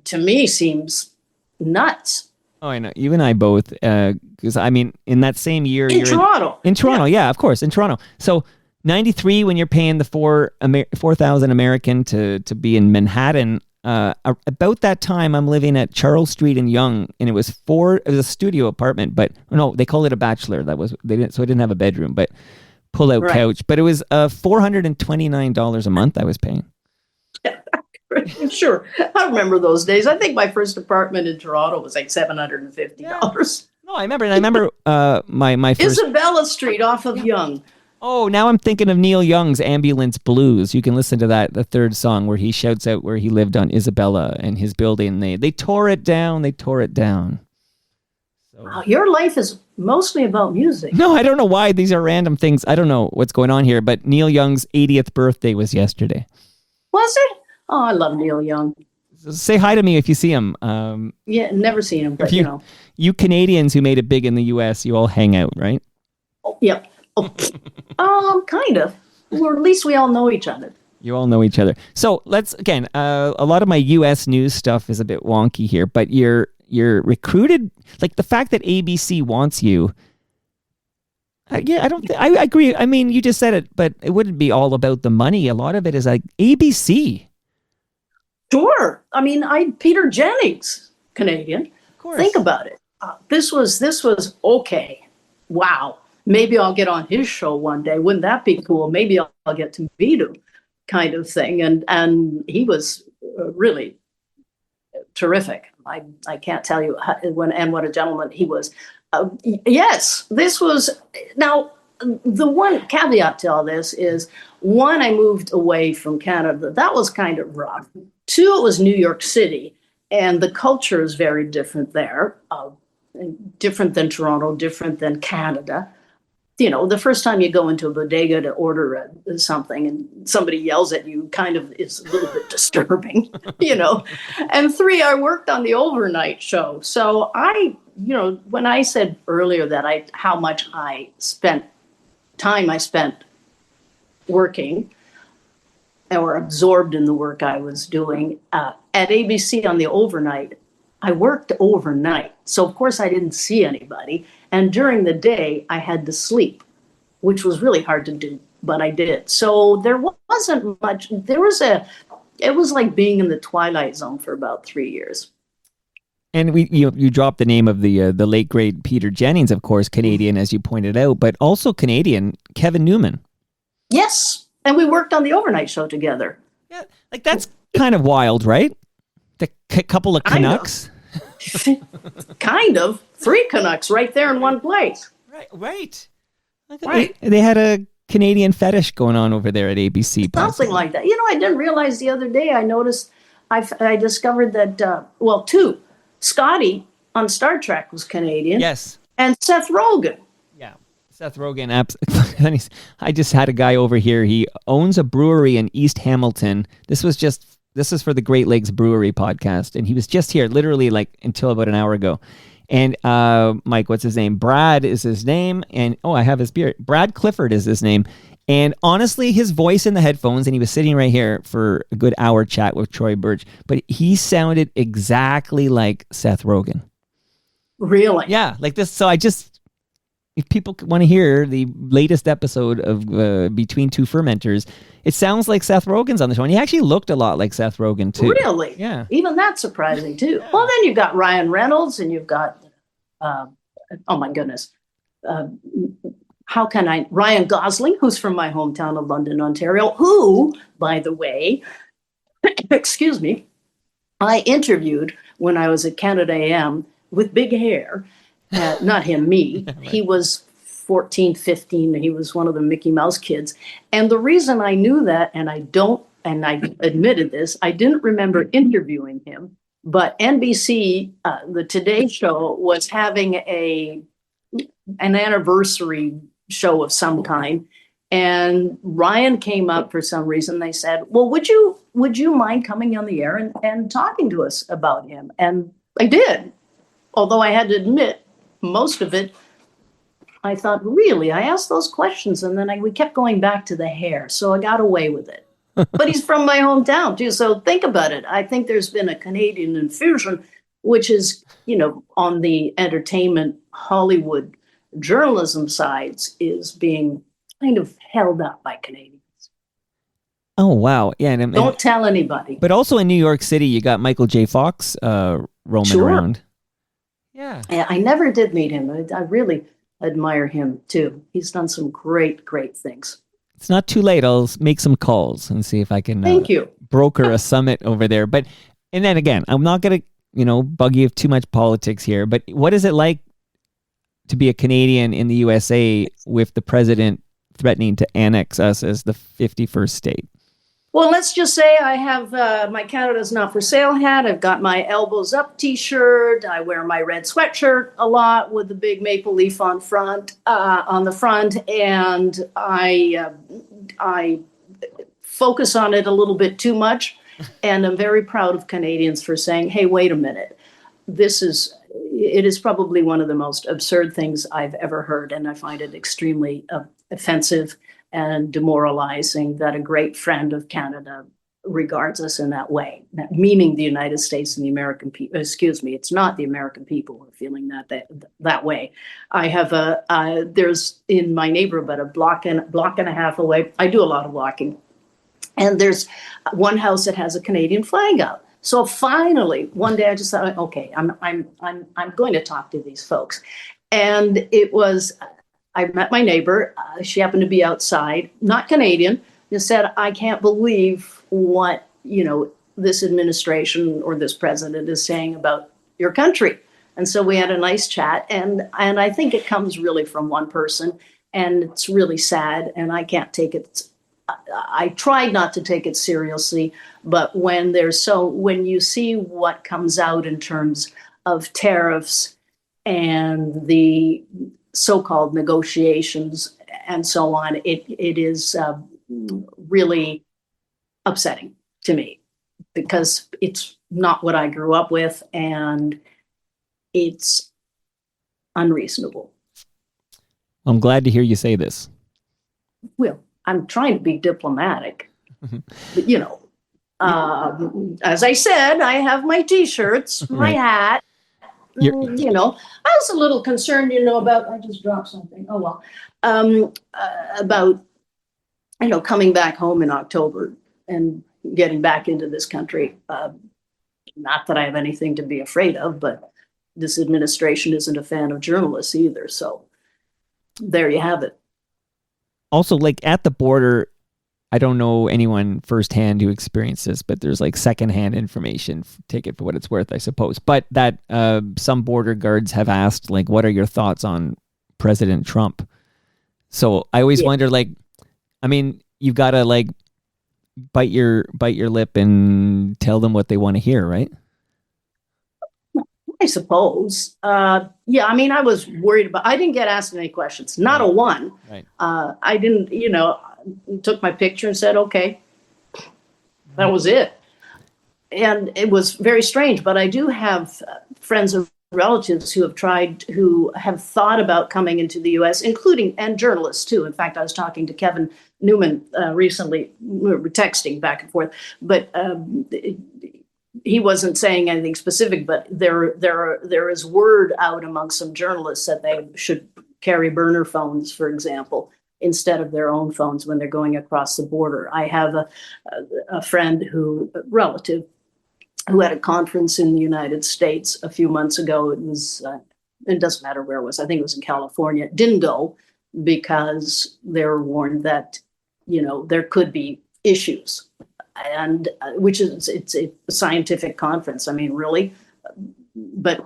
to me seems nuts. Oh, I know. You and I both, because I mean, in that same year, in Toronto. In Toronto, yeah, of course, in Toronto. So 93, when you're paying the $4,000 American to be in Manhattan, about that time, I'm living at Charles Street in Yonge, and it was a studio apartment, but no, they call it a bachelor. So I didn't have a bedroom, but pull-out couch. But it was $429 a month I was paying. Sure. I remember those days. I think my first apartment in Toronto was like $750. Yeah. No, I remember my first... Isabella Street off of Yonge. Oh, now I'm thinking of Neil Young's Ambulance Blues. You can listen to that, the third song, where he shouts out where he lived on Isabella and his building. They tore it down. They tore it down. So... Wow, your life is mostly about music. No, I don't know why. These are random things. I don't know what's going on here, but Neil Young's 80th birthday was yesterday. Was it? Oh, I love Neil Young. Say hi to me if you see him. Yeah, never seen him, but You Canadians who made it big in the U.S., you all hang out, right? Oh, yep. Oh. Kind of. Or at least we all know each other. You all know each other. So let's, again, a lot of my U.S. news stuff is a bit wonky here, but you're recruited, like the fact that ABC wants you. Yeah, I agree. I mean, you just said it, but it wouldn't be all about the money. A lot of it is like ABC. Sure. I mean, Peter Jennings, Canadian. Of course. Think about it. This was okay. Wow. Maybe I'll get on his show one day. Wouldn't that be cool? Maybe I'll get to meet him, kind of thing. And he was really terrific. I can't tell you what a gentleman he was. Yes, this was, now, the one caveat to all this is, one, I moved away from Canada. That was kind of rough. Two, it was New York City, and the culture is very different there, different than Toronto, different than Canada. The first time you go into a bodega to order something and somebody yells at you kind of is a little bit disturbing, And three, I worked on the overnight show. So when I said earlier that how much time I spent working or absorbed in the work I was doing at ABC on the overnight, I worked overnight. So of course I didn't see anybody. And during the day I had to sleep, which was really hard to do, but I did. So there wasn't much, it was like being in the Twilight Zone for about 3 years. And you dropped the name of the late great Peter Jennings, of course, Canadian, as you pointed out, but also Canadian, Kevin Newman. Yes. And we worked on the overnight show together. Yeah. Like that's kind of wild, right? The couple of Canucks. Kind of. 3 Canucks right there in one place. Right. They had a Canadian fetish going on over there at ABC. Something possibly like that. I didn't realize the other day, I noticed, I discovered that, 2, Scotty on Star Trek was Canadian. Yes. And Seth Rogen. Yeah. Seth Rogen. I just had a guy over here. He owns a brewery in East Hamilton. This is for the Great Lakes Brewery podcast. And he was just here literally until about an hour ago. And Mike, what's his name? Brad is his name. And I have his beer. Brad Clifford is his name. And honestly, his voice in the headphones, and he was sitting right here for a good hour chat with Troy Birch, but he sounded exactly like Seth Rogen. Really? Yeah, like this. So if people want to hear the latest episode of Between Two Fermenters, it sounds like Seth Rogen's on the show. And he actually looked a lot like Seth Rogen, too. Really? Yeah. Even that's surprising, too. Yeah. Well, then you've got Ryan Reynolds, and you've got, oh my goodness, Ryan Gosling, who's from my hometown of London, Ontario, who, by the way, excuse me, I interviewed when I was at Canada AM with big hair. Not him, me. Right. He was 14, 15. He was one of the Mickey Mouse kids. And the reason I knew that, and I admitted this, I didn't remember interviewing him, but NBC, the Today Show, was having an anniversary show of some kind. And Ryan came up for some reason. They said, well, would you mind coming on the air and talking to us about him? And I did. Although I had to admit, most of it, I thought, really? I asked those questions, and then we kept going back to the hair, so I got away with it. But he's from my hometown, too, so think about it. I think there's been a Canadian infusion, which is, on the entertainment, Hollywood, journalism sides, is being kind of held up by Canadians. Oh, wow. Yeah. And don't tell anybody. But also in New York City, you got Michael J. Fox roaming around. Yeah. I never did meet him. I really admire him too. He's done some great, great things. It's not too late. I'll make some calls and see if I can Thank you. broker a summit over there. And then again, I'm not going to, bug you with too much politics here, but what is it like to be a Canadian in the USA with the president threatening to annex us as the 51st state? Well, let's just say I have my Canada's Not For Sale hat. I've got my elbows up T-shirt. I wear my red sweatshirt a lot with the big maple leaf on the front, and I focus on it a little bit too much. And I'm very proud of Canadians for saying, "Hey, wait a minute. It is probably one of the most absurd things I've ever heard, and I find it extremely offensive and demoralizing that a great friend of Canada regards us in that way," meaning the United States and the American people. Excuse me, it's not the American people who are feeling that way. I have there's in my neighborhood about a block and a half away. I do a lot of walking, and there's one house that has a Canadian flag out. So finally, one day I just thought, okay, I'm going to talk to these folks, and it was. I met my neighbor. She happened to be outside, not Canadian. Just said, "I can't believe what this administration or this president is saying about your country. And so we had a nice chat, and I think it comes really from one person, and it's really sad, and I can't take it. I tried not to take it seriously, but when you see what comes out in terms of tariffs and the so-called negotiations and so on, it is really upsetting to me, because it's not what I grew up with, and it's unreasonable. I'm glad to hear you say this. Well, I'm trying to be diplomatic, but, as I said, I have my T-shirts, my hat. I was a little concerned, about, I just dropped something. Oh, well, about, coming back home in October and getting back into this country. Not that I have anything to be afraid of, but this administration isn't a fan of journalists either. So there you have it. Also, like at the border, I don't know anyone firsthand who experienced this, but there's like secondhand information. Take it for what it's worth, I suppose. But that some border guards have asked, like, what are your thoughts on President Trump? So I always wonder, like, I mean, you've got to like bite your lip and tell them what they want to hear, right? I suppose. I mean, I was worried about, I didn't get asked any questions, not a one. Right. I didn't, took my picture and said, okay, that was it. And it was very strange, but I do have friends and relatives who have thought about coming into the U.S., and journalists too. In fact, I was talking to Kevin Newman recently. We were texting back and forth, but he wasn't saying anything specific, but there is word out among some journalists that they should carry burner phones, for example, instead of their own phones when they're going across the border. I have a relative who had a conference in the United States a few months ago. It was, it doesn't matter where it was. I think it was in California. Didn't go because they were warned that, there could be issues. And it's a scientific conference. I mean, really. But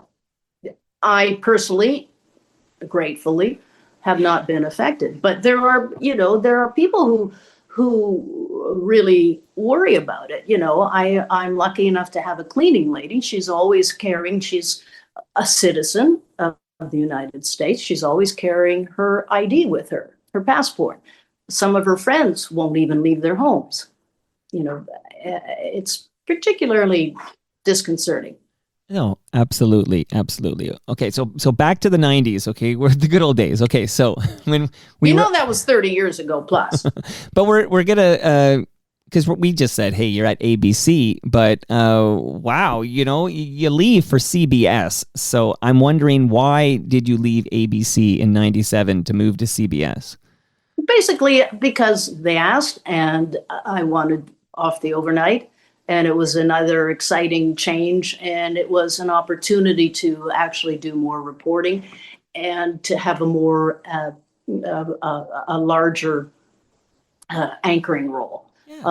I personally, gratefully, have not been affected. But there are people who really worry about it. I'm lucky enough to have a cleaning lady. She's always carrying. She's a citizen of the United States. She's always carrying her ID with her passport. Some of her friends won't even leave their homes. It's particularly disconcerting. No, absolutely. Okay, so back to the 90s, okay? We're the good old days. Okay, so when that was 30 years ago plus. But we're going to, because we just said, hey, you're at ABC, but wow, you leave for CBS. So I'm wondering, why did you leave ABC in 97 to move to CBS? Basically, because they asked, and I wanted off the overnight, and it was another exciting change, and it was an opportunity to actually do more reporting and to have a more a larger anchoring role. Yeah.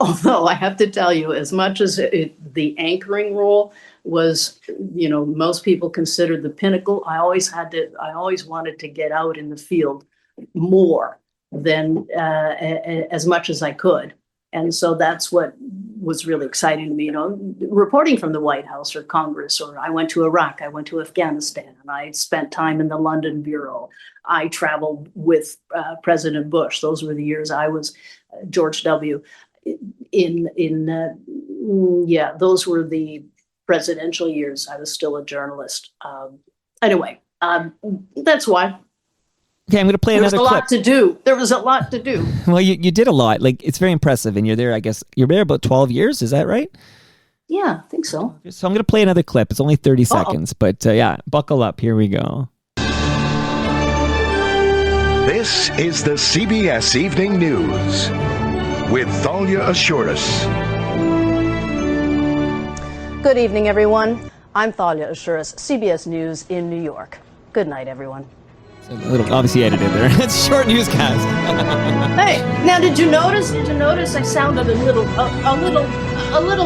Although I have to tell you, as much as the anchoring role was, most people considered the pinnacle, I always wanted to get out in the field more than as much as I could. And so that's what was really exciting to me, reporting from the White House or Congress, or I went to Iraq, I went to Afghanistan, and I spent time in the London Bureau. I traveled with President Bush. Those were the years I was George W. Those were the presidential years. I was still a journalist. Anyway, that's why. Okay, I'm going to play another clip. There was a lot to do. Well, you did a lot. Like, it's very impressive. And you're there, I guess, you're there about 12 years. Is that right? Yeah, I think so. So I'm going to play another clip. It's only 30 seconds. But buckle up. Here we go. This is the CBS Evening News with Thalia Assuras. Good evening, everyone. I'm Thalia Assuras, CBS News in New York. Good night, everyone. a little obviously edited there. It's a short newscast. Hey, now did you notice I sounded a little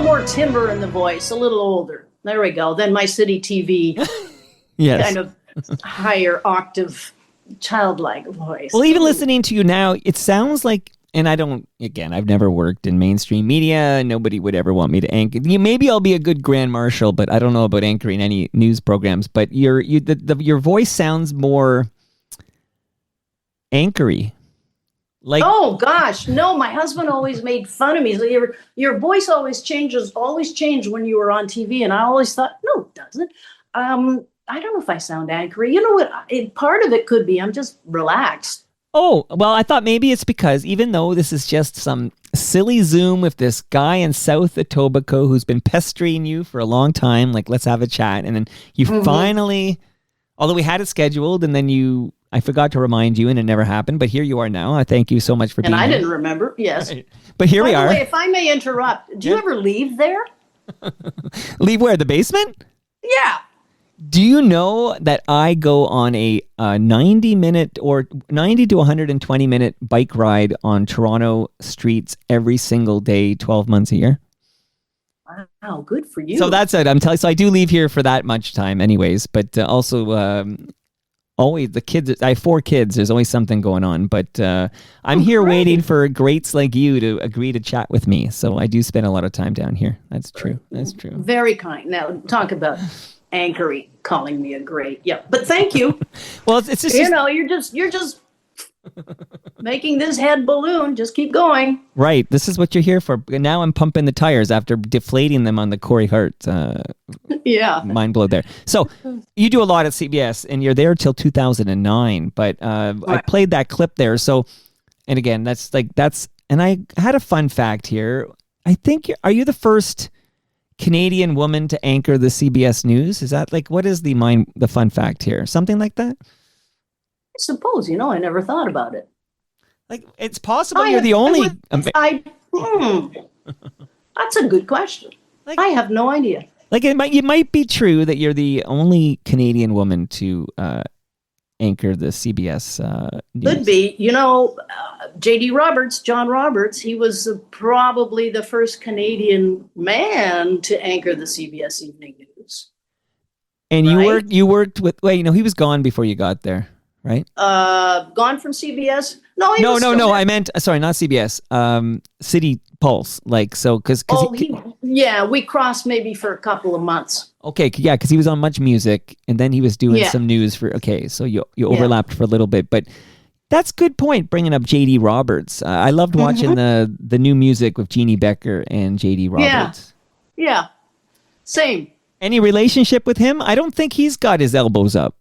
more timber in the voice, a little older. There we go. Then my city TV Yes. kind of higher octave childlike voice. Well, even listening to you now, it sounds like, and I've never worked in mainstream media. Nobody would ever want me to anchor. Maybe I'll be a good grand marshal, but I don't know about anchoring any news programs. But your voice sounds more anchory. Like, oh gosh, no! My husband always made fun of me. So your voice always changed when you were on TV, and I always thought, no, it doesn't. I don't know if I sound anchory. You know what? Part of it could be I'm just relaxed. oh, well, I thought maybe it's because even though this is just some silly Zoom with this guy in South Etobicoke who's been pestering you for a long time, like, let's have a chat, and then you finally, although we had it scheduled, and then I forgot to remind you, and it never happened. But here you are now. I thank you so much for being here. And I didn't remember. Yes, Right. But here we are. By the way, if I may interrupt, do you ever leave there? Leave where? The basement? Yeah. Do you know that I go on a 90-minute or 90 to 120-minute bike ride on Toronto streets every single day, 12 months a year? Wow, good for you. So that's it. I'm telling. So I do leave here for that much time, anyways. But also, always the kids. I have 4 kids. There's always something going on. But I'm here waiting for greats like you to agree to chat with me. So I do spend a lot of time down here. That's true. That's true. Very kind. Now talk about anchory, calling me a great. Yeah, but thank you. Well, it's just you're just making this head balloon. Just keep going. right. This is what you're here for. Now I'm pumping the tires after deflating them on the Corey Hart. Yeah. Mind blow there. So you do a lot at CBS, and you're there till 2009. But I played that clip there. So, and again, and I had a fun fact here. I think are you the first Canadian woman to anchor the CBS News? Is that what is the fun fact here? Something like that? I suppose, I never thought about it. It's possible you're the only. That's a good question. I have no idea. It might be true that you're the only Canadian woman to anchor the CBS News. Could be. John Roberts, he was probably the first Canadian man to anchor the CBS Evening News. And you worked with, he was gone before you got there, right? Gone from CBS? No, I meant, sorry, not CBS. City Pulse, because we crossed maybe for a couple of months. Okay, yeah, because he was on Much Music, and then he was doing some news so you overlapped for a little bit, but that's a good point, bringing up J.D. Roberts. I loved watching the new music with Jeannie Becker and J.D. Roberts. Yeah, same. Any relationship with him? I don't think he's got his elbows up.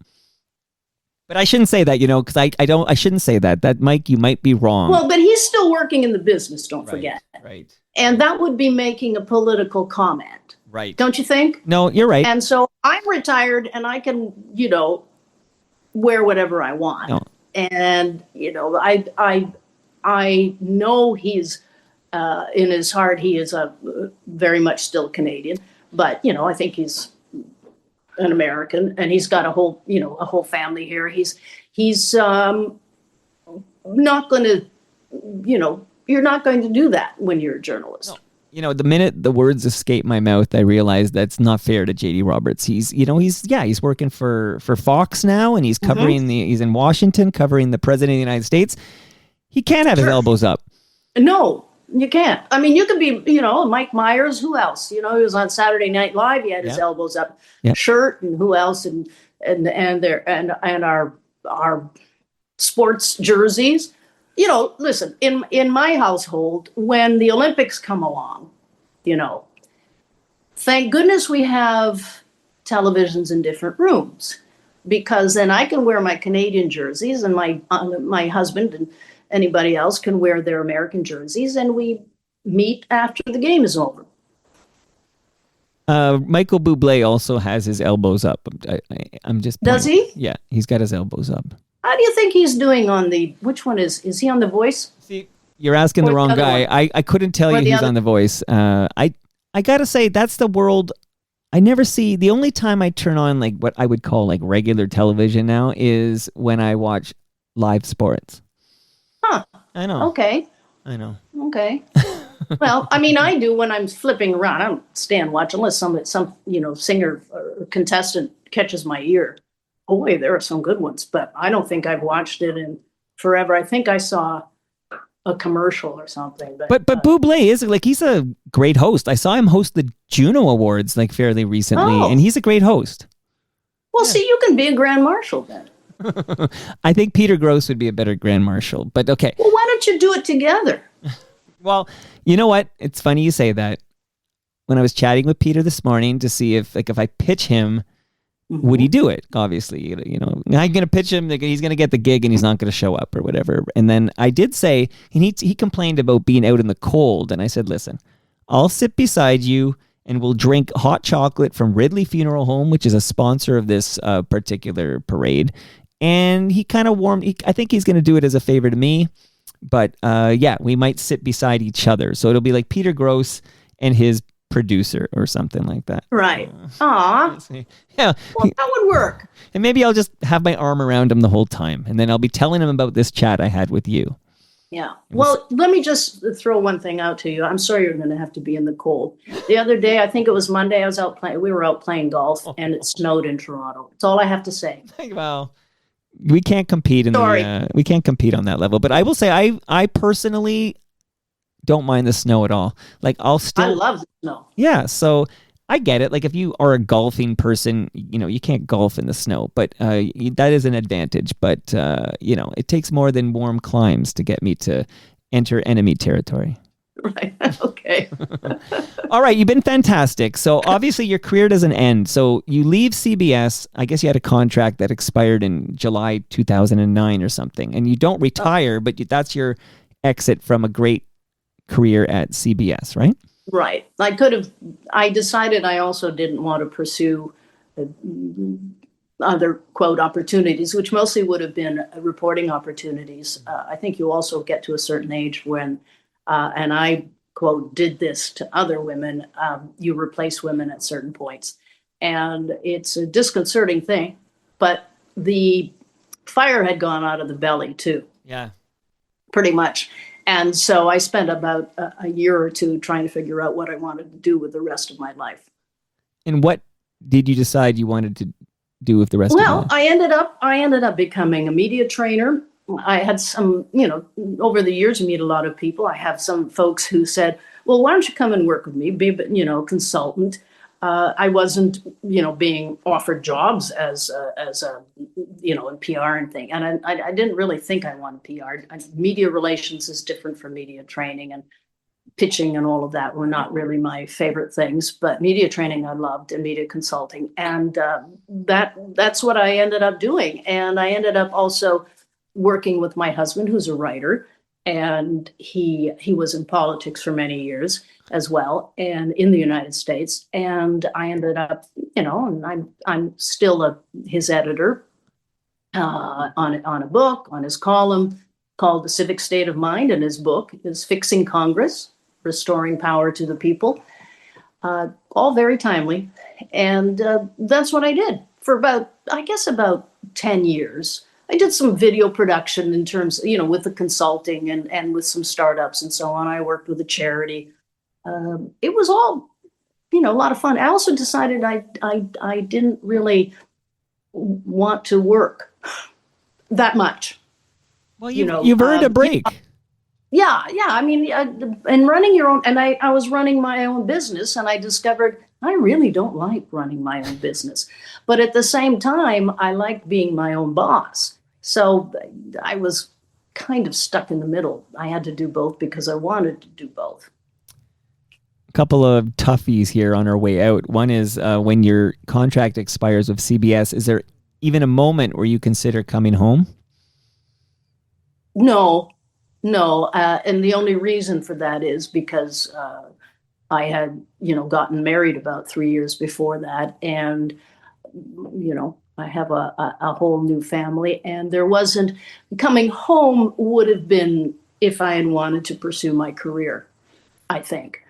But I shouldn't say that, because I shouldn't say that. That, Mike, you might be wrong. Well, but he's still working in the business, don't forget. Right. And that would be making a political comment. Right. Don't you think? No, you're right. And so I'm retired and I can, wear whatever I want. No. And, I know he's, in his heart, he is very much still Canadian. But, I think he's an American, and he's got a whole family here. He's not going to, you're not going to do that when you're a journalist. No. The minute the words escape my mouth, I realize that's not fair to J.D. Roberts. He's working for Fox now, and he's covering he's in Washington covering the President of the United States. He can't have his elbows up. No. You can't. I mean, you could be, Mike Myers. Who else? He was on Saturday Night Live. He had his elbows up, shirt, and who else? And our sports jerseys. Listen. In my household, when the Olympics come along, thank goodness we have televisions in different rooms, because then I can wear my Canadian jerseys, and my husband and anybody else can wear their American jerseys, and we meet after the game is over. Michael Bublé also has his elbows up. I'm just pointing. Does he? Yeah, he's got his elbows up. How do you think he's doing on which one is he on The Voice? See, you're asking the wrong guy. I couldn't tell you he's on The Voice. I got to say, that's the world I never see, the only time I turn on like what I would call like regular television now is when I watch live sports. Huh. I know. Okay. I know. Okay. Well, I mean, I do when I'm flipping around. I don't stand watch unless some singer or contestant catches my ear. Boy, there are some good ones, but I don't think I've watched it in forever. I think I saw a commercial or something. But Bublé is like, he's a great host. I saw him host the Juno Awards like fairly recently, and he's a great host. Well, see, you can be a grand marshal then. I think Peter Grosz would be a better grand marshal, but okay. Well, why don't you do it together? Well, you know what? It's funny you say that. When I was chatting with Peter this morning to see if I pitch him, would he do it? Obviously, I'm going to pitch him. He's going to get the gig and he's not going to show up or whatever. And then I did say, he complained about being out in the cold. And I said, listen, I'll sit beside you and we'll drink hot chocolate from Ridley Funeral Home, which is a sponsor of this particular parade. And he kind of warmed. I think he's going to do it as a favor to me. But yeah, we might sit beside each other. So it'll be like Peter Grosz and his producer or something like that. Right. Aw. Yeah. Well, that would work. And maybe I'll just have my arm around him the whole time. And then I'll be telling him about this chat I had with you. Yeah. Well, let me just throw one thing out to you. I'm sorry you're going to have to be in the cold. The other day, I think it was Monday, we were out playing golf and it snowed in Toronto. That's all I have to say. Well, we can't compete we can't compete on that level. But I will say I personally don't mind the snow at all. Like I love the snow. Yeah, so I get it. Like if you are a golfing person, you can't golf in the snow, but that is an advantage. But it takes more than warm climes to get me to enter enemy territory. Right. Okay. All right. You've been fantastic. So obviously your career doesn't end. So you leave CBS. I guess you had a contract that expired in July 2009 or something, and you don't retire, but that's your exit from a great career at CBS, right? Right. I decided I also didn't want to pursue other quote opportunities, which mostly would have been reporting opportunities. I think you also get to a certain age when, and I quote, did this to other women, you replace women at certain points. And it's a disconcerting thing, but the fire had gone out of the belly too. Yeah. Pretty much. And so I spent about a year or two trying to figure out what I wanted to do with the rest of my life. And what did you decide you wanted to do with the rest of your life? Well, I ended up becoming a media trainer. I had some, over the years, you meet a lot of people. I have some folks who said, well, why don't you come and work with me, be a consultant. I wasn't, being offered jobs as in PR and thing. And I didn't really think I wanted PR. Media relations is different from media training, and pitching and all of that were not really my favorite things. But media training I loved, and media consulting. And that's what I ended up doing. And I ended up also working with my husband, who's a writer. And he was in politics for many years as well, and in the United States. And I ended up, and I'm still his editor on a book, on his column called The Civic State of Mind. And his book is Fixing Congress, Restoring Power to the People. All very timely. And that's what I did for about 10 years. I did some video production in terms, with the consulting and with some startups and so on. I worked with a charity. It was all, a lot of fun. I also decided I didn't really want to work that much. Well, you've earned a break. Yeah. I mean, and running your own, and I was running my own business, and I discovered I really don't like running my own business. But at the same time, I liked being my own boss. So I was kind of stuck in the middle. I had to do both because I wanted to do both. A couple of toughies here on our way out. One is when your contract expires with CBS, is there even a moment where you consider coming home? No. And the only reason for that is because I had, gotten married about 3 years before that. And, I have a whole new family, and there wasn't coming home would have been if I had wanted to pursue my career, I think.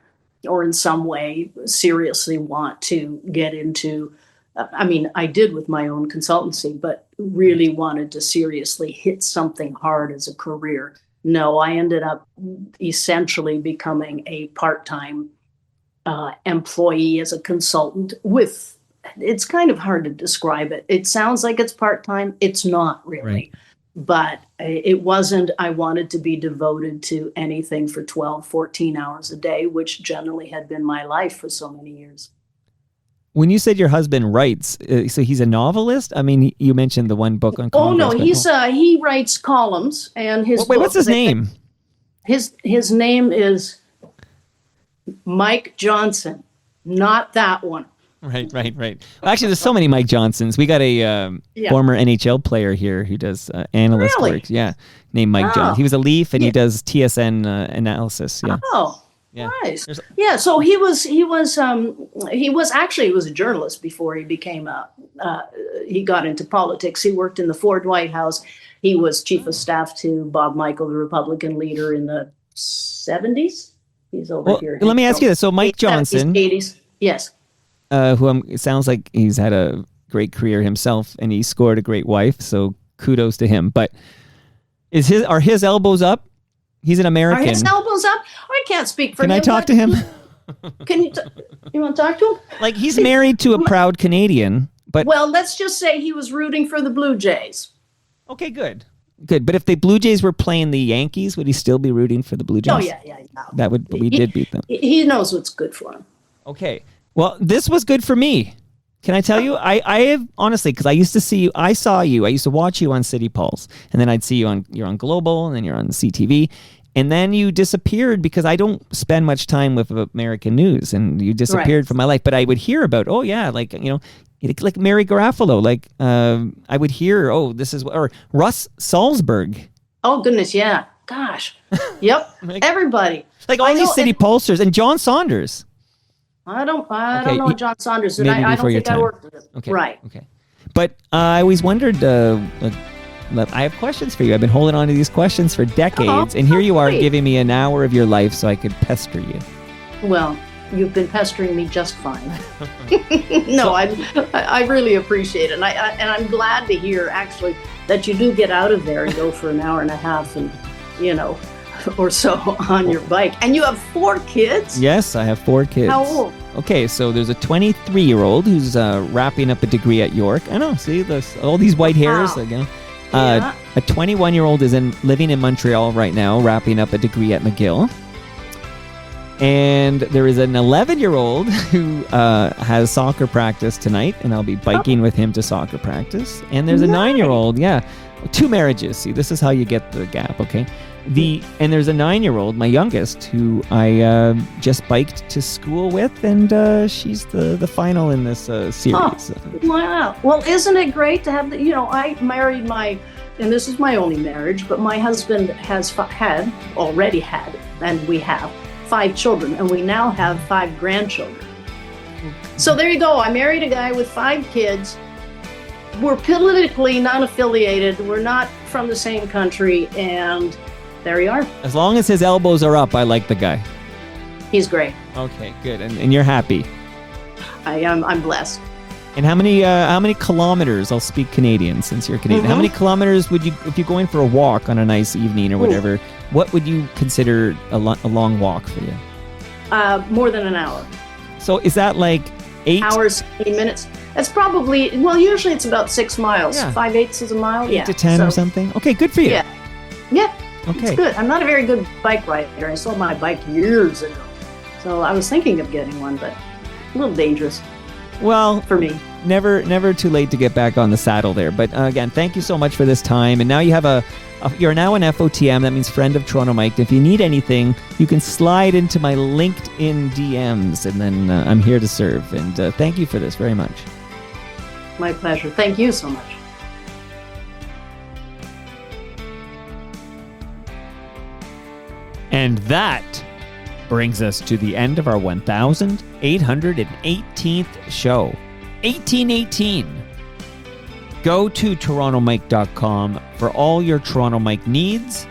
or in some way seriously want to get into, I did with my own consultancy, but really wanted to seriously hit something hard as a career. No, I ended up essentially becoming a part-time employee as a consultant with, it's kind of hard to describe it. It sounds like it's part-time. It's not really. Right. But it wasn't, I wanted to be devoted to anything for 12, 14 hours a day, which generally had been my life for so many years. When you said your husband writes, so he's a novelist? I mean, you mentioned the one book on Congress. Oh, no, he writes columns, and his Wait, what's his name? His name is Mike Johnson, not that one. Right. Well, actually, there's so many Mike Johnsons. We got a former NHL player here who does analyst work. Yeah, named Mike Johnson. He was a Leaf, and he does TSN analysis. Yeah. Oh, yeah. Nice. Yeah. So he was a journalist before he became he got into politics. He worked in the Ford White House. He was chief of staff to Bob Michel, the Republican leader in the 70s. He's over here. Let me ask you this. So Mike Johnson, 80s. Yes. It sounds like he's had a great career himself, and he scored a great wife. So kudos to him. But are his elbows up? He's an American. Are his elbows up? I can't speak for him. Can I talk to him? Can you? You want to talk to him? Like, he's married to a proud Canadian, but well, let's just say he was rooting for the Blue Jays. Okay, good. But if the Blue Jays were playing the Yankees, would he still be rooting for the Blue Jays? Oh yeah. No. We did beat them. He knows what's good for him. Okay. Well, this was good for me. Can I tell you? I have, honestly, because I used to see you. I used to watch you on City Pulse, and then I'd see you're on Global, and then you're on CTV, and then you disappeared because I don't spend much time with American news, and you disappeared from my life. But I would hear about, like Mary Garofalo, I would hear, or Russ Salzberg. Oh goodness, yeah, gosh, yep, everybody, like all these City Pulsers, and John Saunders. I don't know John Saunders, and I don't think I worked with him. Okay. Right. Okay. But I always wondered, I have questions for you. I've been holding on to these questions for decades, and here you are giving me an hour of your life so I could pester you. Well, you've been pestering me just fine. No, I really appreciate it, and I'm glad to hear, actually, that you do get out of there and go for an hour and a half and, or so on your bike. And you have 4 kids? Yes, I have 4 kids. How old? Okay, so there's a 23-year-old who's wrapping up a degree at York. I know, see, all these white hairs. Wow. A 21-year-old is living in Montreal right now, wrapping up a degree at McGill. And there is an 11-year-old who has soccer practice tonight, and I'll be biking with him to soccer practice. And there's a 9-year-old, 2 marriages. See, this is how you get the gap, okay? And there's a 9-year-old, my youngest, who I just biked to school with, and she's the final in this series. Oh, wow. Well, isn't it great to have I married and this is my only marriage, but my husband already had, and we have 5 children, and we now have 5 grandchildren. So there you go. I married a guy with 5 kids. We're politically not affiliated. We're not from the same country, and there you are. As long as his elbows are up, I like the guy. He's great. Okay, good. And you're happy. I am. I'm blessed. And how many kilometers? I'll speak Canadian since you're Canadian. Mm-hmm. How many kilometers would you, if you're going for a walk on a nice evening or whatever, what would you consider a long walk for you? More than an hour. So is that like 8 hours, 8 minutes? That's probably, usually it's about 6 miles. Yeah. 5/8 is a mile. 8 to 10 or something. Okay, good for you. Yeah. Okay. It's good. I'm not a very good bike rider. I sold my bike years ago. So I was thinking of getting one, but a little dangerous. Well, for me. Never too late to get back on the saddle there. But again, thank you so much for this time. And now you have you're now an FOTM. That means friend of Toronto Mike. If you need anything, you can slide into my LinkedIn DMs, and then I'm here to serve. And thank you for this very much. My pleasure. Thank you so much. And that brings us to the end of our 1,818th show. 1818. Go to torontomike.com for all your Toronto Mike needs.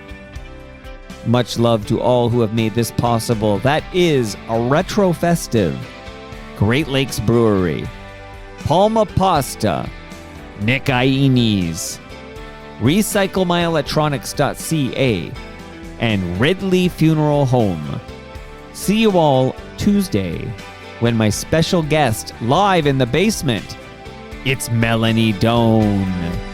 Much love to all who have made this possible. That is a retro festive. Great Lakes Brewery, Palma Pasta, Nick Iones, RecycleMyElectronics.ca, and Ridley Funeral Home. See you all Tuesday when my special guest live in the basement, it's Melanie Doan.